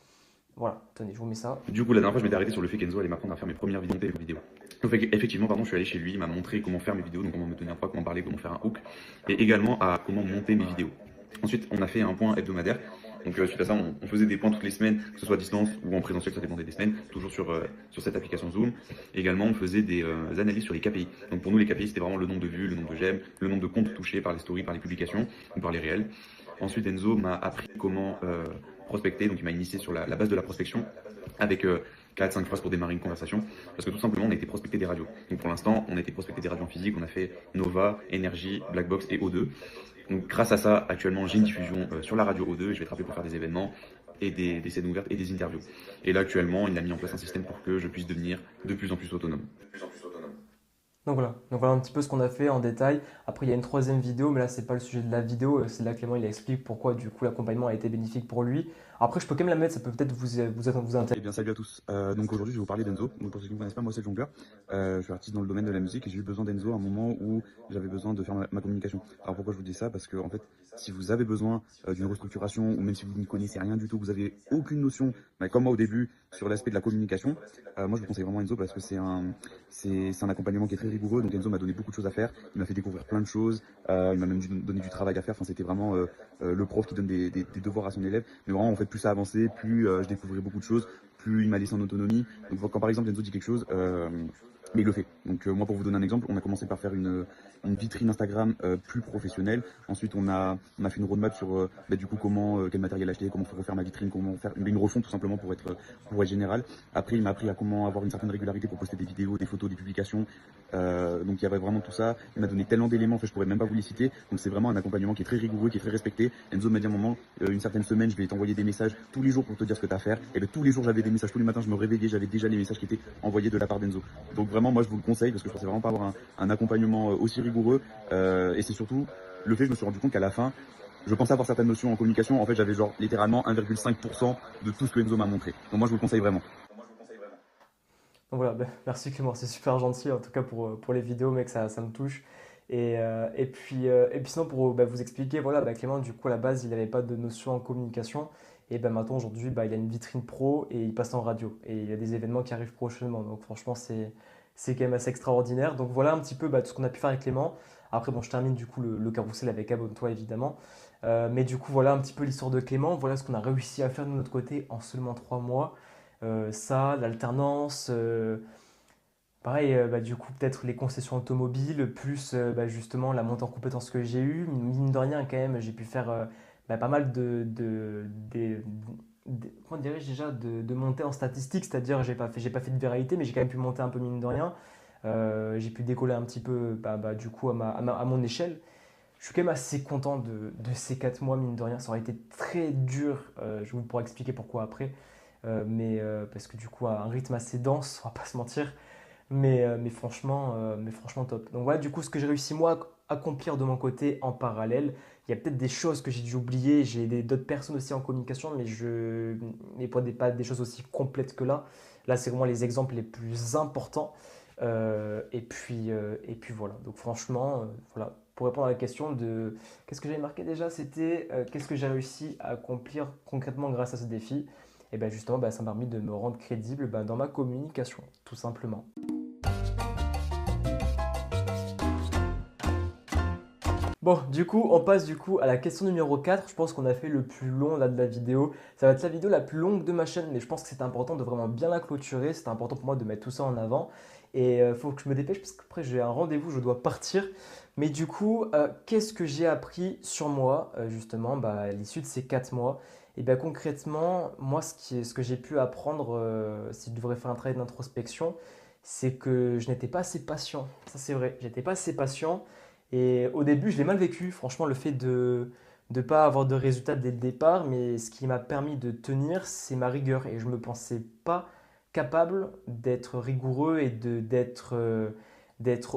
Voilà, tenez, je vous mets ça. Du coup, la dernière fois, je m'étais arrêté sur le fait qu'Enzo allait m'apprendre à faire mes premières vidéos. Donc, effectivement, je suis allé chez lui, il m'a montré comment faire mes vidéos, donc comment me tenir droit, comment parler, comment faire un hook, et également à comment monter mes vidéos. Ensuite, on a fait un point hebdomadaire. Donc suite à ça, on faisait des points toutes les semaines, que ce soit à distance ou en présentiel, ça dépendait des semaines, toujours sur cette application Zoom. Également, on faisait des analyses sur les KPI. Donc pour nous, les KPI, c'était vraiment le nombre de vues, le nombre de j'aime, le nombre de comptes touchés par les stories, par les publications ou par les réels. Ensuite, Enzo m'a appris comment prospecter, donc il m'a initié sur la base de la prospection avec 4-5 phrases pour démarrer une conversation, parce que tout simplement on a été prospecté des radios. Donc pour l'instant on a été prospecté des radios en physique, on a fait Nova, Energy, Blackbox et O2. Donc grâce à ça, actuellement j'ai une diffusion sur la radio O2 et je vais être appelé pour faire des événements et des scènes ouvertes et des interviews. Et là actuellement il a mis en place un système pour que je puisse devenir de plus en plus autonome. Donc voilà un petit peu ce qu'on a fait en détail. Après il y a une troisième vidéo, mais là c'est pas le sujet de la vidéo, c'est là Clément il explique pourquoi du coup l'accompagnement a été bénéfique pour lui. Après je peux quand même la mettre, ça peut peut-être vous intéresser. Eh bien salut à tous, donc aujourd'hui je vais vous parler d'Enzo. Donc pour ceux qui ne me connaissent pas, moi c'est le jongleur, je suis artiste dans le domaine de la musique et j'ai eu besoin d'Enzo à un moment où j'avais besoin de faire ma communication. Alors pourquoi je vous dis ça? Parce que en fait si vous avez besoin d'une restructuration ou même si vous ne connaissez rien du tout, vous avez aucune notion, comme moi au début, sur l'aspect de la communication, moi je vous conseille vraiment Enzo parce que c'est un accompagnement qui est très rigoureux, donc Enzo m'a donné beaucoup de choses à faire, il m'a fait découvrir plein de choses, il m'a même donné du travail à faire, enfin c'était vraiment le prof qui donne des devoirs à son élève, mais vraiment en fait plus ça avançait, plus je découvrais beaucoup de choses, plus il m'a laissé en autonomie, donc quand par exemple Enzo dit quelque chose, mais il le fait. Donc moi pour vous donner un exemple, on a commencé par faire une vitrine Instagram plus professionnelle. Ensuite on a fait une roadmap sur du coup quel matériel acheter, comment faut refaire ma vitrine, comment faire une refonte tout simplement pour être général. Après il m'a appris à comment avoir une certaine régularité pour poster des vidéos, des photos, des publications. Donc il y avait vraiment tout ça. Il m'a donné tellement d'éléments, je pourrais même pas vous les citer. Donc c'est vraiment un accompagnement qui est très rigoureux, qui est très respecté. Enzo m'a dit à un moment, une certaine semaine, je vais t'envoyer des messages tous les jours pour te dire ce que tu as à faire. Et bien tous les jours j'avais des messages, tous les matins je me réveillais, j'avais déjà les messages qui étaient envoyés de la part d'Enzo. Donc vraiment moi je vous le conseille parce que je pensais vraiment pas avoir un accompagnement aussi rigoureux. Et c'est surtout le fait que je me suis rendu compte qu'à la fin, je pensais avoir certaines notions en communication. En fait, j'avais genre littéralement 1,5% de tout ce que Enzo m'a montré. Donc moi, je vous le conseille vraiment. Donc voilà, merci Clément, c'est super gentil en tout cas pour les vidéos, mec, ça me touche. Et puis sinon, pour vous expliquer, voilà, Clément, du coup, à la base, il n'avait pas de notion en communication. Et maintenant, aujourd'hui, il a une vitrine pro et il passe en radio. Et il y a des événements qui arrivent prochainement. Donc franchement, c'est quand même assez extraordinaire. Donc voilà un petit peu tout ce qu'on a pu faire avec Clément. Après, bon, je termine du coup le carrousel avec Abonne-toi, évidemment. Mais du coup, voilà un petit peu l'histoire de Clément. Voilà ce qu'on a réussi à faire de notre côté en seulement 3 mois. Ça, l'alternance, pareil, du coup, peut-être les concessions automobiles, plus justement la montée en compétences que j'ai eue. Mine de rien, quand même, j'ai pu faire pas mal comment dirais-je déjà, de montées en statistiques, c'est-à-dire j'ai pas fait de viralité, mais j'ai quand même pu monter un peu mine de rien. J'ai pu décoller un petit peu du coup à mon échelle. Je suis quand même assez content de ces 4 mois, mine de rien. Ça aurait été très dur, je vous pourrai expliquer pourquoi après, mais parce que du coup, à un rythme assez dense, on va pas se mentir. Mais franchement top. Donc voilà, du coup, ce que j'ai réussi moi à accomplir de mon côté en parallèle, il y a peut-être des choses que j'ai dû oublier. J'ai d'autres personnes aussi en communication, mais pas des choses aussi complètes que là. Là, c'est vraiment les exemples les plus importants. Et puis voilà. Donc franchement, voilà. Pour répondre à la question de qu'est-ce que j'avais marqué déjà, c'était qu'est-ce que j'ai réussi à accomplir concrètement grâce à ce défi. Et bien justement, ça m'a permis de me rendre crédible dans ma communication, tout simplement. Bon, du coup, on passe du coup à la question numéro 4. Je pense qu'on a fait le plus long là de la vidéo. Ça va être la vidéo la plus longue de ma chaîne, mais je pense que c'est important de vraiment bien la clôturer. C'est important pour moi de mettre tout ça en avant. Et il faut que je me dépêche parce qu'après j'ai un rendez-vous, je dois partir. Mais du coup, qu'est-ce que j'ai appris sur moi justement à l'issue de ces 4 mois? Et bien concrètement, moi ce que j'ai pu apprendre, si je devrais faire un travail d'introspection, c'est que je n'étais pas assez patient. Ça c'est vrai, j'étais pas assez patient. Et au début, je l'ai mal vécu, franchement, le fait de ne pas avoir de résultats dès le départ, mais ce qui m'a permis de tenir, c'est ma rigueur. Et je ne me pensais pas capable d'être rigoureux et d'être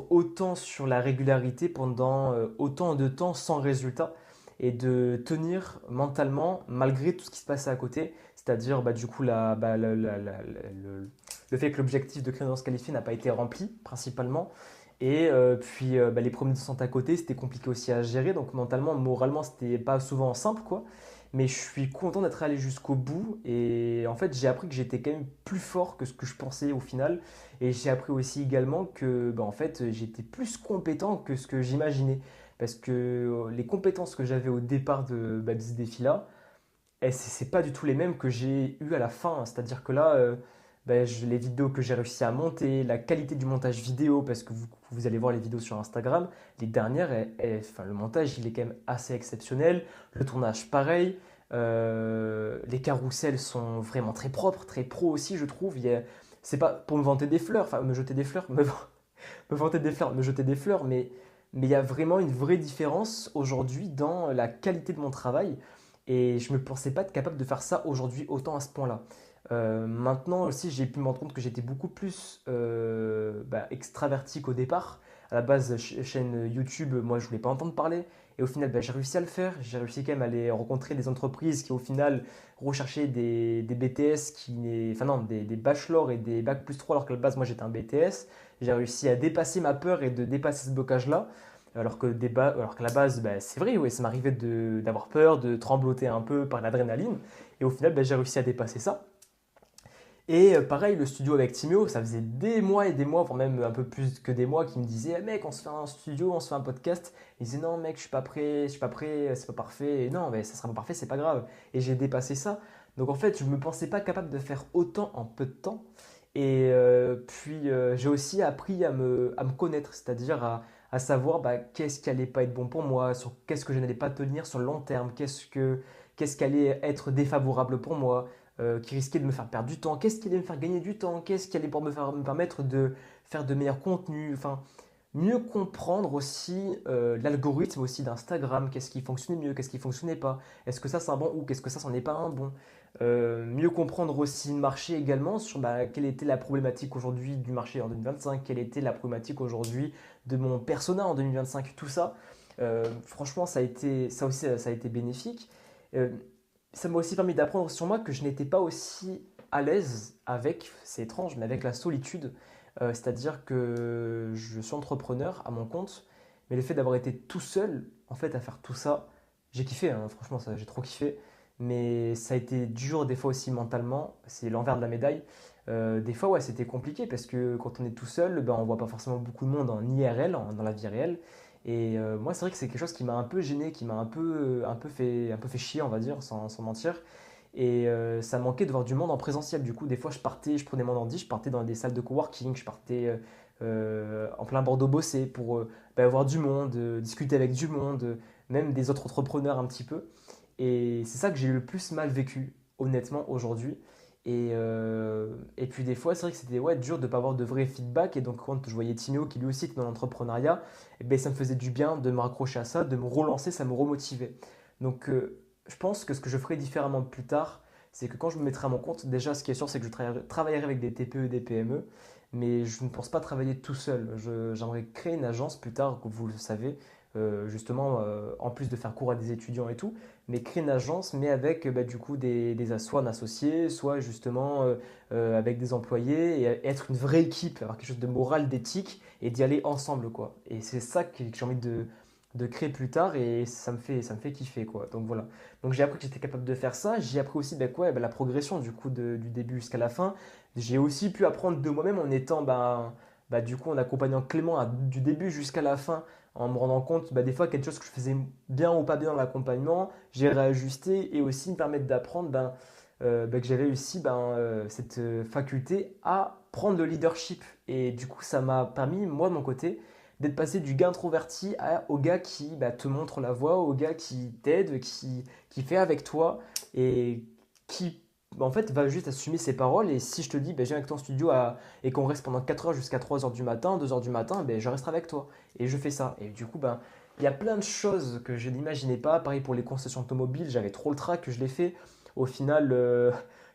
autant sur la régularité pendant autant de temps sans résultat et de tenir mentalement malgré tout ce qui se passait à côté, c'est-à-dire du coup le fait que l'objectif de créer dans se qualifier n'a pas été rempli principalement. Et puis les problèmes de santé à côté, c'était compliqué aussi à gérer. Donc mentalement, moralement, c'était pas souvent simple, quoi. Mais je suis content d'être allé jusqu'au bout. Et en fait, j'ai appris que j'étais quand même plus fort que ce que je pensais au final. Et j'ai appris aussi également que en fait, j'étais plus compétent que ce que j'imaginais. Parce que les compétences que j'avais au départ de ce défi-là, c'est pas du tout les mêmes que j'ai eu à la fin. C'est-à-dire que là, les vidéos que j'ai réussi à monter, la qualité du montage vidéo, parce que vous allez voir les vidéos sur Instagram, les dernières, enfin, le montage, il est quand même assez exceptionnel. Le tournage, pareil. Les carousels sont vraiment très propres, très pro aussi, je trouve. C'est pas pour me vanter des fleurs, enfin me jeter des fleurs, me vanter des fleurs, me jeter des fleurs, mais il y a vraiment une vraie différence aujourd'hui dans la qualité de mon travail. Et je ne me pensais pas être capable de faire ça aujourd'hui autant à ce point-là. Maintenant aussi, j'ai pu me rendre compte que j'étais beaucoup plus extraverti qu'au départ. À la base, chaîne YouTube, moi, je voulais pas entendre parler. Et au final, j'ai réussi à le faire. J'ai réussi quand même à aller rencontrer des entreprises qui, au final, recherchaient des BTS enfin non, des bachelors et des bac plus 3, alors qu'à la base, moi, j'étais un BTS. J'ai réussi à dépasser ma peur et de dépasser ce blocage-là. Alors qu'à la base, c'est vrai, ouais, ça m'arrivait d'avoir peur, de trembloter un peu par l'adrénaline. Et au final, j'ai réussi à dépasser ça. Et pareil, le studio avec Timéo, ça faisait des mois et des mois, voire même un peu plus que des mois, qui me disaient: Eh, mec, on se fait un studio, on se fait un podcast. Ils disaient: non, mec, je suis pas prêt, c'est pas parfait. Et non, mais ça sera pas parfait, c'est pas grave. Et j'ai dépassé ça. Donc en fait, je me pensais pas capable de faire autant en peu de temps. Et puis j'ai aussi appris à me connaître, c'est-à-dire à savoir bah, qu'est-ce qui allait pas être bon pour moi, sur qu'est-ce que je n'allais pas tenir sur le long terme, qu'est-ce qui allait être défavorable pour moi, qui risquait de me faire perdre du temps, qu'est-ce qui allait me faire gagner du temps, qu'est-ce qui allait me permettre de faire de meilleurs contenus, enfin mieux comprendre aussi l'algorithme aussi d'Instagram, qu'est-ce qui fonctionnait mieux, qu'est-ce qui fonctionnait pas, est-ce que ça c'est un bon ou qu'est-ce que ça c'en est pas un bon. Mieux comprendre aussi le marché également sur bah, quelle était la problématique aujourd'hui du marché en 2025, quelle était la problématique aujourd'hui de mon persona en 2025, tout ça. Franchement, ça aussi, ça a été bénéfique. Euh, Ça m'a aussi permis d'apprendre sur moi que je n'étais pas aussi à l'aise avec, c'est étrange, mais avec la solitude. C'est-à-dire que je suis entrepreneur à mon compte, mais le fait d'avoir été tout seul, en fait, à faire tout ça, j'ai kiffé, hein, franchement, ça, j'ai trop kiffé. Mais ça a été dur des fois aussi mentalement, c'est l'envers de la médaille. Des fois, ouais, c'était compliqué parce que quand on est tout seul, ben, on voit pas forcément beaucoup de monde en IRL, dans la vie réelle. Et moi, c'est vrai que c'est quelque chose qui m'a un peu gêné, qui m'a un peu fait chier, on va dire, sans mentir. Et ça manquait de voir du monde en présentiel. Du coup, des fois, je prenais mon ordi, je partais dans des salles de coworking, je partais en plein Bordeaux bosser pour bah, voir du monde, discuter avec du monde, même des autres entrepreneurs un petit peu. Et c'est ça que j'ai eu le plus mal vécu, honnêtement, aujourd'hui. Et puis des fois, c'est vrai que c'était ouais, dur de ne pas avoir de vrai feedback. Et donc quand je voyais Timéo qui lui aussi était dans l'entrepreneuriat, eh ben, ça me faisait du bien de me raccrocher à ça, de me relancer, ça me remotivait. Donc je pense que ce que je ferai différemment plus tard, c'est que quand je me mettrai à mon compte, déjà ce qui est sûr, c'est que je travaillerai avec des TPE et des PME. Mais je ne pense pas travailler tout seul. J'aimerais créer une agence plus tard, comme vous le savez, justement, en plus de faire cours à des étudiants et tout, mais créer une agence, mais avec bah, du coup soit un associé, soit justement avec des employés, et être une vraie équipe, avoir quelque chose de moral, d'éthique, et d'y aller ensemble, quoi. Et c'est ça que j'ai envie de créer plus tard, et ça me fait kiffer, quoi. Donc voilà. Donc j'ai appris que j'étais capable de faire ça, j'ai appris aussi bah, quoi, bah, la progression du coup du début jusqu'à la fin. J'ai aussi pu apprendre de moi-même en étant bah, du coup en accompagnant Clément du début jusqu'à la fin en me rendant compte bah, des fois quelque chose que je faisais bien ou pas bien dans l'accompagnement, j'ai réajusté et aussi me permettre d'apprendre bah, que j'avais aussi cette faculté à prendre le leadership. Et du coup, ça m'a permis, moi de mon côté, d'être passé du gars introverti au gars qui bah, te montre la voie, au gars qui t'aide, qui fait avec toi et qui en fait va juste assumer ses paroles. Et si je te dis, bah, viens avec toi en studio et qu'on reste pendant 4 heures jusqu'à 3 heures du matin, 2 heures du matin, ben je resterai avec toi. Et je fais ça. Et du coup, ben, il y a plein de choses que je n'imaginais pas. Pareil pour les concessions automobiles, j'avais trop le trac que je l'ai fait. Au final,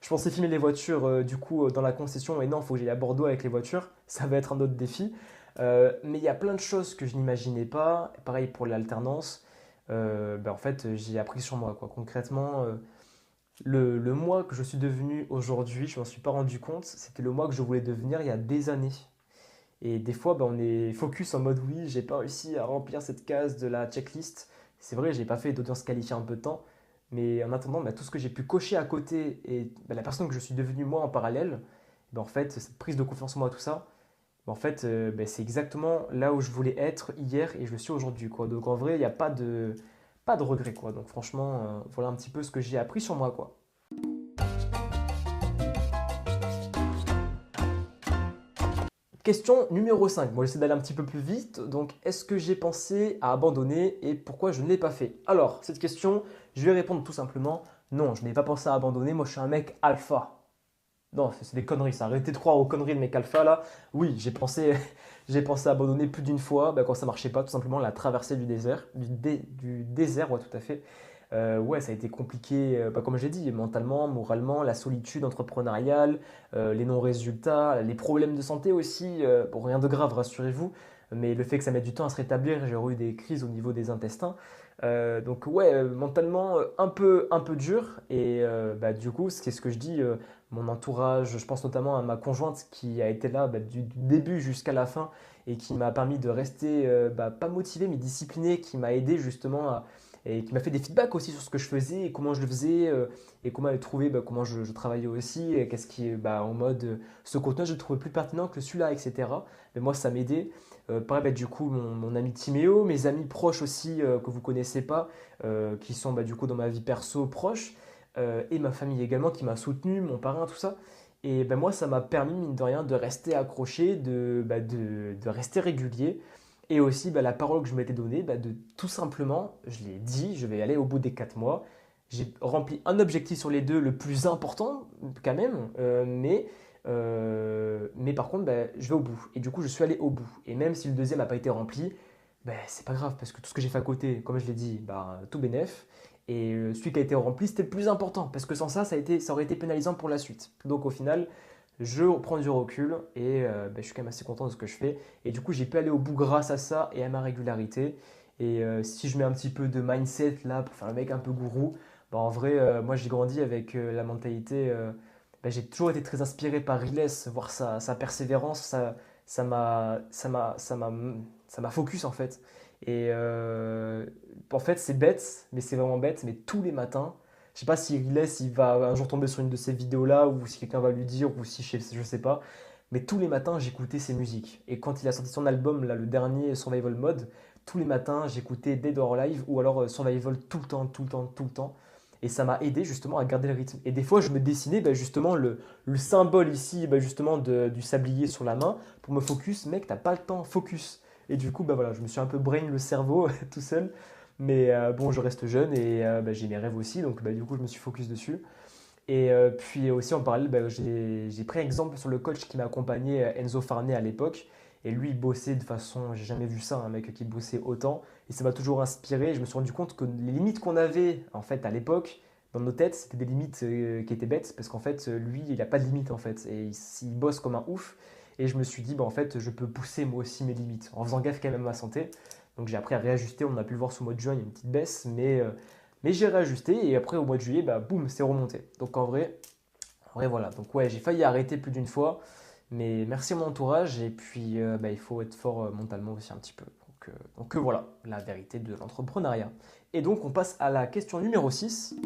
je pensais filmer les voitures du coup dans la concession. Et non, il faut que j'aille à Bordeaux avec les voitures. Ça va être un autre défi. Mais il y a plein de choses que je n'imaginais pas. Pareil pour l'alternance. Ben, en fait, j'ai appris sur moi, quoi. Concrètement, le moi que je suis devenu aujourd'hui, je m'en suis pas rendu compte. C'était le moi que je voulais devenir il y a des années. Et des fois, bah, on est focus en mode oui, j'ai pas réussi à remplir cette case de la checklist. C'est vrai, j'ai pas fait d'audience qualifiée un peu de temps. Mais en attendant, bah, tout ce que j'ai pu cocher à côté et bah, la personne que je suis devenu moi en parallèle, bah, en fait, cette prise de confiance en moi, tout ça, bah, en fait, bah, c'est exactement là où je voulais être hier et je le suis aujourd'hui, quoi. Donc en vrai, il n'y a pas de regret, quoi. Donc franchement, voilà un petit peu ce que j'ai appris sur moi, quoi. Question numéro 5. Moi, j'essaie d'aller un petit peu plus vite. Donc, est-ce que j'ai pensé à abandonner et pourquoi je ne l'ai pas fait? Alors, cette question, je vais répondre tout simplement non, je n'ai pas pensé à abandonner. Moi, je suis un mec alpha. Non, c'est des conneries, ça. Arrêtez de croire aux conneries de mec alpha là. Oui, j'ai pensé, j'ai pensé à abandonner plus d'une fois bah, quand ça marchait pas, tout simplement la traversée du désert. Du désert, ouais, tout à fait. Ouais, ça a été compliqué, bah, comme j'ai dit, mentalement, moralement, la solitude entrepreneuriale, les non-résultats, les problèmes de santé aussi. Bon, rien de grave, rassurez-vous, mais le fait que ça mette du temps à se rétablir, j'ai eu des crises au niveau des intestins. Donc ouais, mentalement un peu dur. Et bah, du coup, c'est ce que je dis, mon entourage, je pense notamment à ma conjointe qui a été là bah, du début jusqu'à la fin et qui m'a permis de rester bah, pas motivé mais discipliné, qui m'a aidé justement et qui m'a fait des feedbacks aussi sur ce que je faisais et comment je le faisais et comment elle trouvait comment je travaillais aussi et qu'est-ce qui est en mode ce contenu je le trouvais plus pertinent que celui-là, etc. Mais moi ça m'aidait. Pareil, du coup, mon ami Timéo, mes amis proches aussi que vous connaissez pas, qui sont du coup dans ma vie perso proche, et ma famille également qui m'a soutenu, mon parrain, tout ça. Et moi, ça m'a permis, mine de rien, de rester accroché, de rester régulier. Et aussi, la parole que je m'étais donnée, de tout simplement, je l'ai dit, je vais aller au bout des 4 mois. J'ai rempli un objectif sur les deux, le plus important quand même, mais par contre, je vais au bout. Et du coup, je suis allé au bout. Et même si le deuxième n'a pas été rempli, c'est pas grave, parce que tout ce que j'ai fait à côté, comme je l'ai dit, tout bénef. Et celui qui a été rempli, c'était le plus important, parce que sans ça, ça aurait été pénalisant pour la suite. Donc au final, je prends du recul et je suis quand même assez content de ce que je fais. Et du coup, j'ai pu aller au bout grâce à ça et à ma régularité. Et si je mets un petit peu de mindset là pour faire le mec un peu gourou, en vrai, moi j'ai grandi avec la mentalité. J'ai toujours été très inspiré par Riles, voir sa persévérance, ça m'a focus en fait. Et en fait, c'est bête, mais c'est vraiment bête, mais tous les matins, je sais pas si Riles il va un jour tomber sur une de ces vidéos-là, ou si quelqu'un va lui dire, ou si je sais pas, mais tous les matins, j'écoutais ses musiques. Et quand il a sorti son album, là, le dernier Survival Mode, tous les matins, j'écoutais Dead or Alive, ou alors Survival tout le temps, tout le temps, tout le temps. Et ça m'a aidé justement à garder le rythme. Et des fois, je me dessinais justement le symbole ici, justement du sablier sur la main, pour me focus. Mec, t'as pas le temps, focus. Et du coup, voilà, je me suis un peu brain le cerveau tout seul. Mais bon, je reste jeune et j'ai mes rêves aussi, donc du coup, je me suis focus dessus. Et puis aussi en parallèle, j'ai pris exemple sur le coach qui m'a accompagné, Enzo Farné à l'époque. Et lui, il bossait de façon, j'ai jamais vu ça, un mec qui bossait autant. Et ça m'a toujours inspiré. Je me suis rendu compte que les limites qu'on avait en fait à l'époque, dans nos têtes, c'était des limites qui étaient bêtes. Parce qu'en fait, lui, il n'a pas de limite en fait. Et il bosse comme un ouf. Et je me suis dit, en fait, je peux pousser moi aussi mes limites. En faisant gaffe quand même à ma santé. Donc j'ai appris à réajuster. On a pu le voir sous le mois de juin, il y a une petite baisse. Mais j'ai réajusté. Et après, au mois de juillet, boum, c'est remonté. Donc en vrai, voilà. Donc ouais, j'ai failli arrêter plus d'une fois. Mais merci à mon entourage. Et puis, il faut être fort mentalement aussi un petit peu. Donc voilà, la vérité de l'entrepreneuriat. Et donc, on passe à la question numéro 6.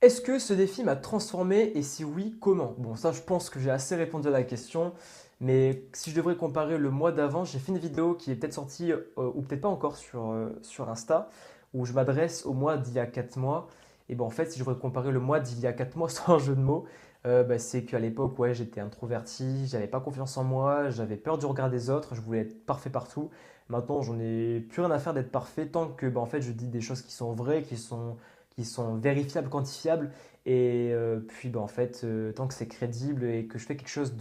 Est-ce que ce défi m'a transformé et si oui, comment? Bon, ça, je pense que j'ai assez répondu à la question. Mais si je devrais comparer le mois d'avant, j'ai fait une vidéo qui est peut-être sortie ou peut-être pas encore sur Insta, où je m'adresse au mois d'il y a 4 mois. Et en fait, si je devrais comparer le mois d'il y a 4 mois sans jeu de mots, c'est qu'à l'époque, ouais, j'étais introverti, j'avais pas confiance en moi, j'avais peur du regard des autres, je voulais être parfait partout. Maintenant, j'en ai plus rien à faire d'être parfait tant que en fait, je dis des choses qui sont vraies, qui sont vérifiables, quantifiables. Et puis, en fait, tant que c'est crédible et que je fais quelque chose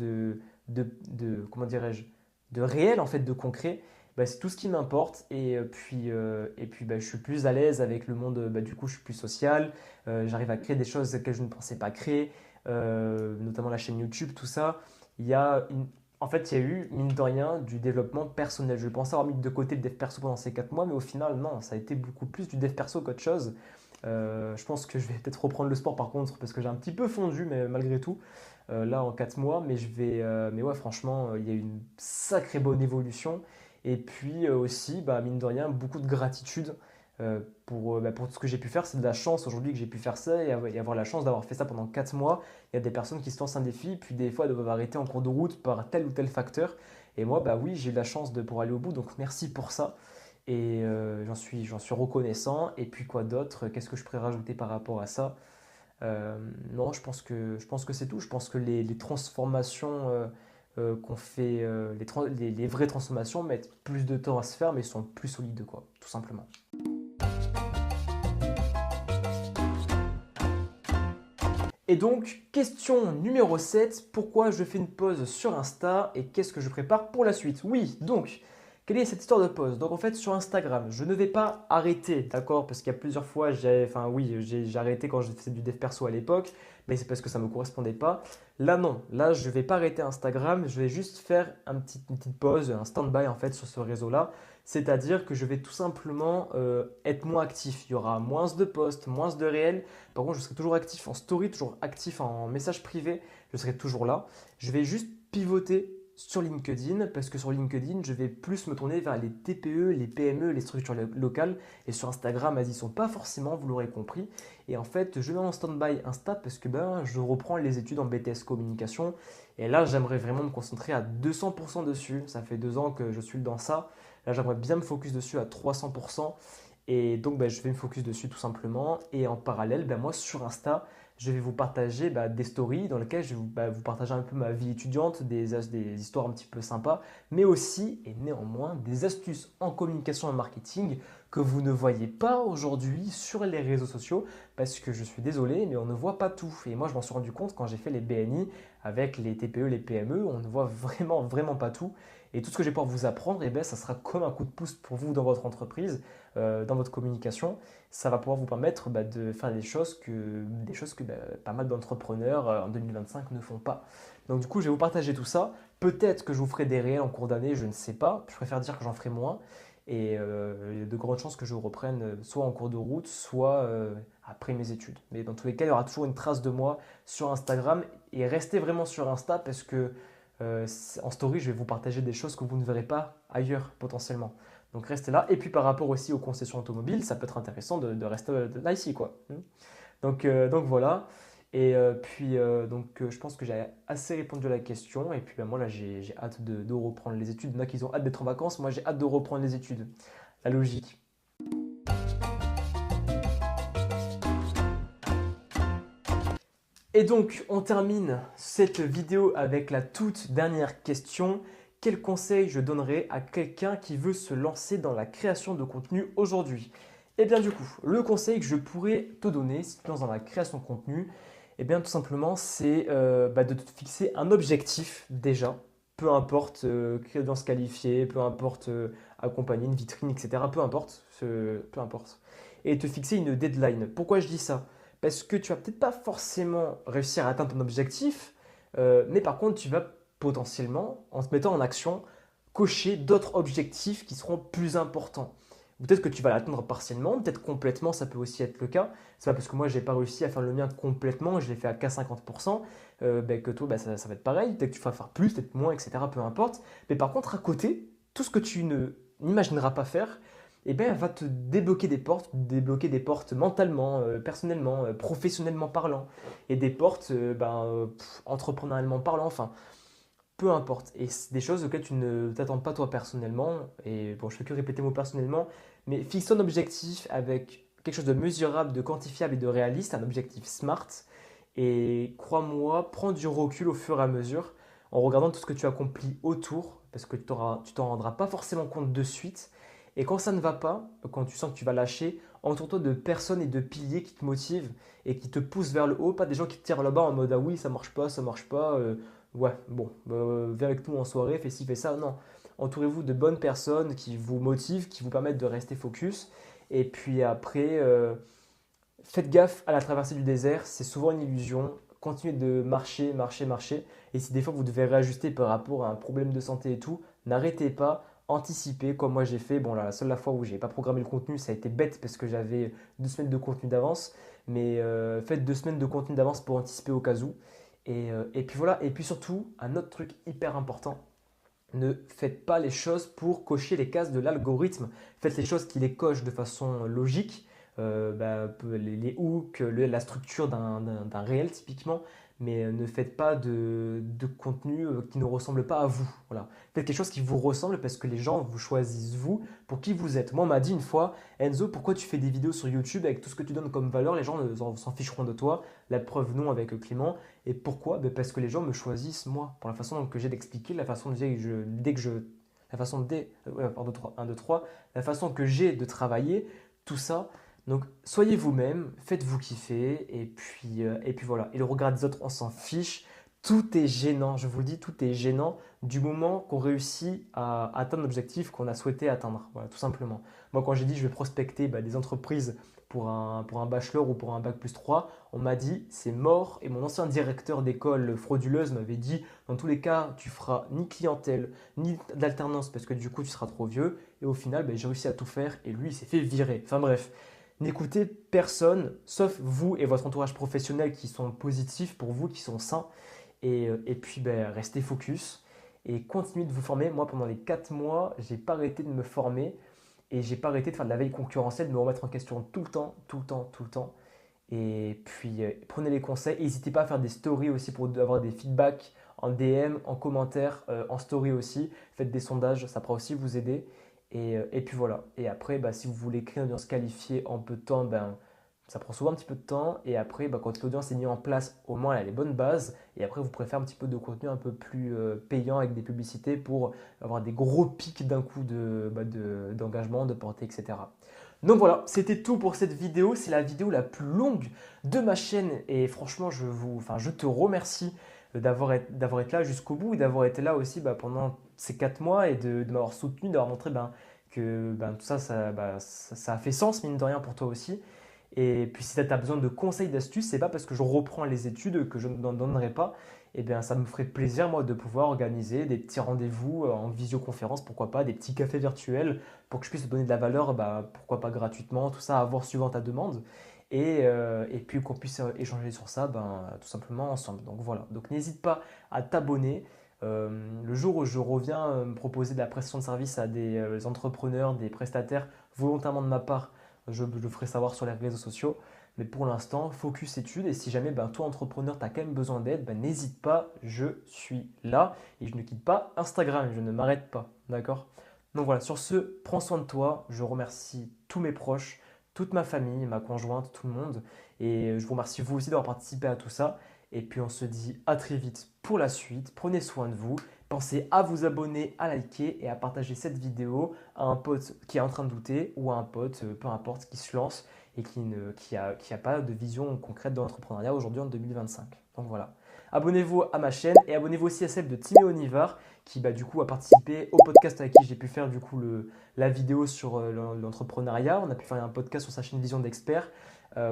comment dirais-je, de réel, en fait, de concret, c'est tout ce qui m'importe. Et puis je suis plus à l'aise avec le monde, du coup, je suis plus social. J'arrive à créer des choses que je ne pensais pas créer, notamment la chaîne YouTube, tout ça. En fait, il y a eu, mine de rien, du développement personnel. Je pensais avoir mis de côté le dev perso pendant ces 4 mois, mais au final, non, ça a été beaucoup plus du dev perso qu'autre chose. Je pense que je vais peut-être reprendre le sport par contre, parce que j'ai un petit peu fondu, mais malgré tout, là en 4 mois. Mais ouais, franchement, il y a eu une sacrée bonne évolution. Et puis aussi, mine de rien, beaucoup de gratitude pour tout ce que j'ai pu faire. C'est de la chance aujourd'hui que j'ai pu faire ça et avoir la chance d'avoir fait ça pendant 4 mois. Il y a des personnes qui se lancent un défi, puis des fois elles doivent arrêter en cours de route par tel ou tel facteur. Et moi, oui, j'ai eu la chance de pouvoir aller au bout, donc merci pour ça. Et j'en suis reconnaissant. Et puis quoi d'autre? Qu'est-ce que je pourrais rajouter par rapport à ça? Non, je pense que c'est tout. Je pense que les transformations qu'on fait, les vraies transformations mettent plus de temps à se faire, mais sont plus solides, quoi, tout simplement. Et donc, question numéro 7, pourquoi je fais une pause sur Insta et qu'est-ce que je prépare pour la suite? Oui, donc, quelle est cette histoire de pause? Donc en fait, sur Instagram, je ne vais pas arrêter, d'accord? Parce qu'il y a plusieurs fois, j'ai arrêté quand je faisais du dev perso à l'époque, mais c'est parce que ça ne me correspondait pas. Là, non. Là, je ne vais pas arrêter Instagram. Je vais juste faire une petite pause, un stand-by en fait sur ce réseau-là. C'est-à-dire que je vais tout simplement être moins actif. Il y aura moins de posts, moins de réels. Par contre, je serai toujours actif en story, toujours actif en message privé. Je serai toujours là. Je vais juste pivoter sur LinkedIn parce que sur LinkedIn, je vais plus me tourner vers les TPE, les PME, les structures locales. Et sur Instagram, elles n'y sont pas forcément, vous l'aurez compris. Et en fait, je mets en stand-by Insta parce que je reprends les études en BTS communication. Et là, j'aimerais vraiment me concentrer à 200% dessus. Ça fait 2 ans que je suis dans ça. Là, j'aimerais bien me focus dessus à 300%. Et donc, je vais me focus dessus tout simplement. Et en parallèle, moi, sur Insta, je vais vous partager des stories dans lesquelles je vais vous partager un peu ma vie étudiante, des histoires un petit peu sympas, mais aussi et néanmoins des astuces en communication et marketing que vous ne voyez pas aujourd'hui sur les réseaux sociaux parce que je suis désolé, mais on ne voit pas tout. Et moi, je m'en suis rendu compte quand j'ai fait les BNI avec les TPE, les PME, on ne voit vraiment, vraiment pas tout. Et tout ce que je vais pouvoir vous apprendre, ça sera comme un coup de pouce pour vous dans votre entreprise, dans votre communication. Ça va pouvoir vous permettre de faire des choses que pas mal d'entrepreneurs en 2025 ne font pas. Donc du coup, je vais vous partager tout ça. Peut-être que je vous ferai des réels en cours d'année, je ne sais pas. Je préfère dire que j'en ferai moins. Et il y a de grandes chances que je vous reprenne soit en cours de route, soit après mes études. Mais dans tous les cas, il y aura toujours une trace de moi sur Instagram. Et restez vraiment sur Insta parce que en story, je vais vous partager des choses que vous ne verrez pas ailleurs potentiellement. Donc restez là. Et puis par rapport aussi aux concessions automobiles, ça peut être intéressant de rester là ici, quoi. Donc voilà. Et je pense que j'ai assez répondu à la question. Et puis moi là, j'ai hâte de reprendre les études. Il y en a qui ont hâte d'être en vacances. Moi, j'ai hâte de reprendre les études. La logique. Et donc, on termine cette vidéo avec la toute dernière question. Quel conseil je donnerais à quelqu'un qui veut se lancer dans la création de contenu aujourd'hui? Eh bien du coup, le conseil que je pourrais te donner si tu te lances dans la création de contenu, tout simplement, c'est de te fixer un objectif déjà. Peu importe créer d'audience qualifiée, peu importe accompagner une vitrine, etc. Peu importe, peu importe. Et te fixer une deadline. Pourquoi je dis ça? Parce que tu vas peut-être pas forcément réussir à atteindre ton objectif, mais par contre, tu vas potentiellement, en te mettant en action, cocher d'autres objectifs qui seront plus importants. Peut-être que tu vas l'atteindre partiellement, peut-être complètement, ça peut aussi être le cas. C'est pas parce que moi, j'ai pas réussi à faire le mien complètement, je l'ai fait à qu'à 50%, que toi, ça va être pareil. Peut-être que tu vas faire plus, peut-être moins, etc. Peu importe. Mais par contre, à côté, tout ce que tu n'imagineras pas faire, va te débloquer des portes mentalement, personnellement, professionnellement parlant, et des portes entrepreneurialement parlant, enfin, peu importe. Et c'est des choses auxquelles tu ne t'attends pas toi personnellement, et bon, je fais que répéter le mot personnellement, mais fixe ton objectif avec quelque chose de mesurable, de quantifiable et de réaliste, un objectif SMART, et crois-moi, prends du recul au fur et à mesure, en regardant tout ce que tu accomplis autour, parce que tu t'en rendras pas forcément compte de suite, et quand ça ne va pas, quand tu sens que tu vas lâcher, entoure-toi de personnes et de piliers qui te motivent et qui te poussent vers le haut, pas des gens qui te tirent là-bas en mode ah oui, ça marche pas, ouais, bon, viens avec nous en soirée, fais ci, fais ça. Non, entourez-vous de bonnes personnes qui vous motivent, qui vous permettent de rester focus. Et puis après, faites gaffe à la traversée du désert, c'est souvent une illusion. Continuez de marcher, marcher, marcher. Et si des fois vous devez réajuster par rapport à un problème de santé et tout, n'arrêtez pas, anticipez comme moi j'ai fait. Bon là, la seule fois où j'ai pas programmé le contenu, ça a été bête parce que j'avais 2 semaines de contenu d'avance. Mais faites 2 semaines de contenu d'avance pour anticiper au cas où. Et puis voilà. Et puis surtout, un autre truc hyper important, ne faites pas les choses pour cocher les cases de l'algorithme. Faites les choses qui les cochent de façon logique, les hooks, la structure d'un réel typiquement, mais ne faites pas de contenu qui ne ressemble pas à vous. Voilà. Faites quelque chose qui vous ressemble parce que les gens vous choisissent vous pour qui vous êtes. Moi, on m'a dit une fois, Enzo, pourquoi tu fais des vidéos sur YouTube avec tout ce que tu donnes comme valeur? Les gens s'en ficheront de toi. La preuve, non, avec Clément. Et pourquoi? Parce que les gens me choisissent moi, pour la façon que j'ai d'expliquer, la façon la façon pardon, 3, 1, 2, 3, la façon que j'ai de travailler, tout ça. Donc soyez vous-même, faites-vous kiffer, et puis voilà. Et le regard des autres, on s'en fiche. Tout est gênant, je vous le dis, tout est gênant du moment qu'on réussit à atteindre l'objectif qu'on a souhaité atteindre. Voilà, tout simplement. Moi, quand j'ai dit je vais prospecter des entreprises pour un bachelor ou pour un bac plus 3, on m'a dit c'est mort. Et mon ancien directeur d'école frauduleuse m'avait dit dans tous les cas, tu feras ni clientèle, ni d'alternance parce que du coup, tu seras trop vieux. Et au final, j'ai réussi à tout faire et lui, il s'est fait virer. Enfin bref. N'écoutez personne, sauf vous et votre entourage professionnel qui sont positifs pour vous, qui sont sains. Et puis, restez focus. et continuez de vous former. Moi, pendant les 4 mois, j'ai pas arrêté de me former et j'ai pas arrêté de faire de la veille concurrentielle, de me remettre en question tout le temps, tout le temps, tout le temps. Et puis, prenez les conseils. N'hésitez pas à faire des stories aussi pour avoir des feedbacks en DM, en commentaire, en story aussi. Faites des sondages, ça pourra aussi vous aider. Et puis voilà. Et après, si vous voulez créer une audience qualifiée en peu de temps, ça prend souvent un petit peu de temps. Et après, quand l'audience est mise en place, au moins elle a les bonnes bases. Et après, vous pourrez faire un petit peu de contenu un peu plus payant avec des publicités pour avoir des gros pics d'un coup d'engagement, de portée, etc. Donc voilà, c'était tout pour cette vidéo. C'est la vidéo la plus longue de ma chaîne. Et franchement, je te remercie d'avoir été là jusqu'au bout et d'avoir été là aussi pendant ces 4 mois et de m'avoir soutenu, d'avoir montré que tout ça, ça a fait sens, mine de rien, pour toi aussi. Et puis si tu as besoin de conseils, d'astuces, c'est pas parce que je reprends les études que je n'en donnerai pas. Et bien, ça me ferait plaisir, moi, de pouvoir organiser des petits rendez-vous en visioconférence, pourquoi pas, des petits cafés virtuels pour que je puisse te donner de la valeur, pourquoi pas gratuitement, tout ça à voir suivant ta demande. Et puis qu'on puisse échanger sur ça, tout simplement ensemble. Donc voilà. Donc n'hésite pas à t'abonner. Le jour où je reviens me proposer de la prestation de service à des entrepreneurs, des prestataires, volontairement de ma part, je le ferai savoir sur les réseaux sociaux. Mais pour l'instant, focus études. Et si jamais toi, entrepreneur, tu as quand même besoin d'aide, n'hésite pas, je suis là. Et je ne quitte pas Instagram, je ne m'arrête pas. D'accord? Donc voilà, sur ce, prends soin de toi. Je remercie tous mes proches, toute ma famille, ma conjointe, tout le monde. Et je vous remercie vous aussi d'avoir participé à tout ça. Et puis on se dit à très vite pour la suite. Prenez soin de vous. Pensez à vous abonner, à liker et à partager cette vidéo à un pote qui est en train de douter ou à un pote, peu importe, qui se lance et qui a pas de vision concrète de l'entrepreneuriat aujourd'hui en 2025. Donc voilà. Abonnez-vous à ma chaîne et abonnez-vous aussi à celle de Timéo Nivar qui du coup a participé au podcast avec qui j'ai pu faire du coup la vidéo sur l'entrepreneuriat. On a pu faire un podcast sur sa chaîne Vision d'Expert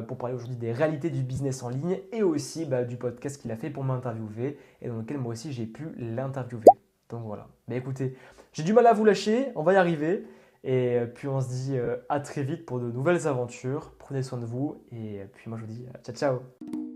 pour parler aujourd'hui des réalités du business en ligne et aussi du podcast qu'il a fait pour m'interviewer et dans lequel moi aussi j'ai pu l'interviewer. Donc voilà. Mais écoutez, j'ai du mal à vous lâcher, on va y arriver. Et puis on se dit à très vite pour de nouvelles aventures. Prenez soin de vous et puis moi je vous dis ciao ciao.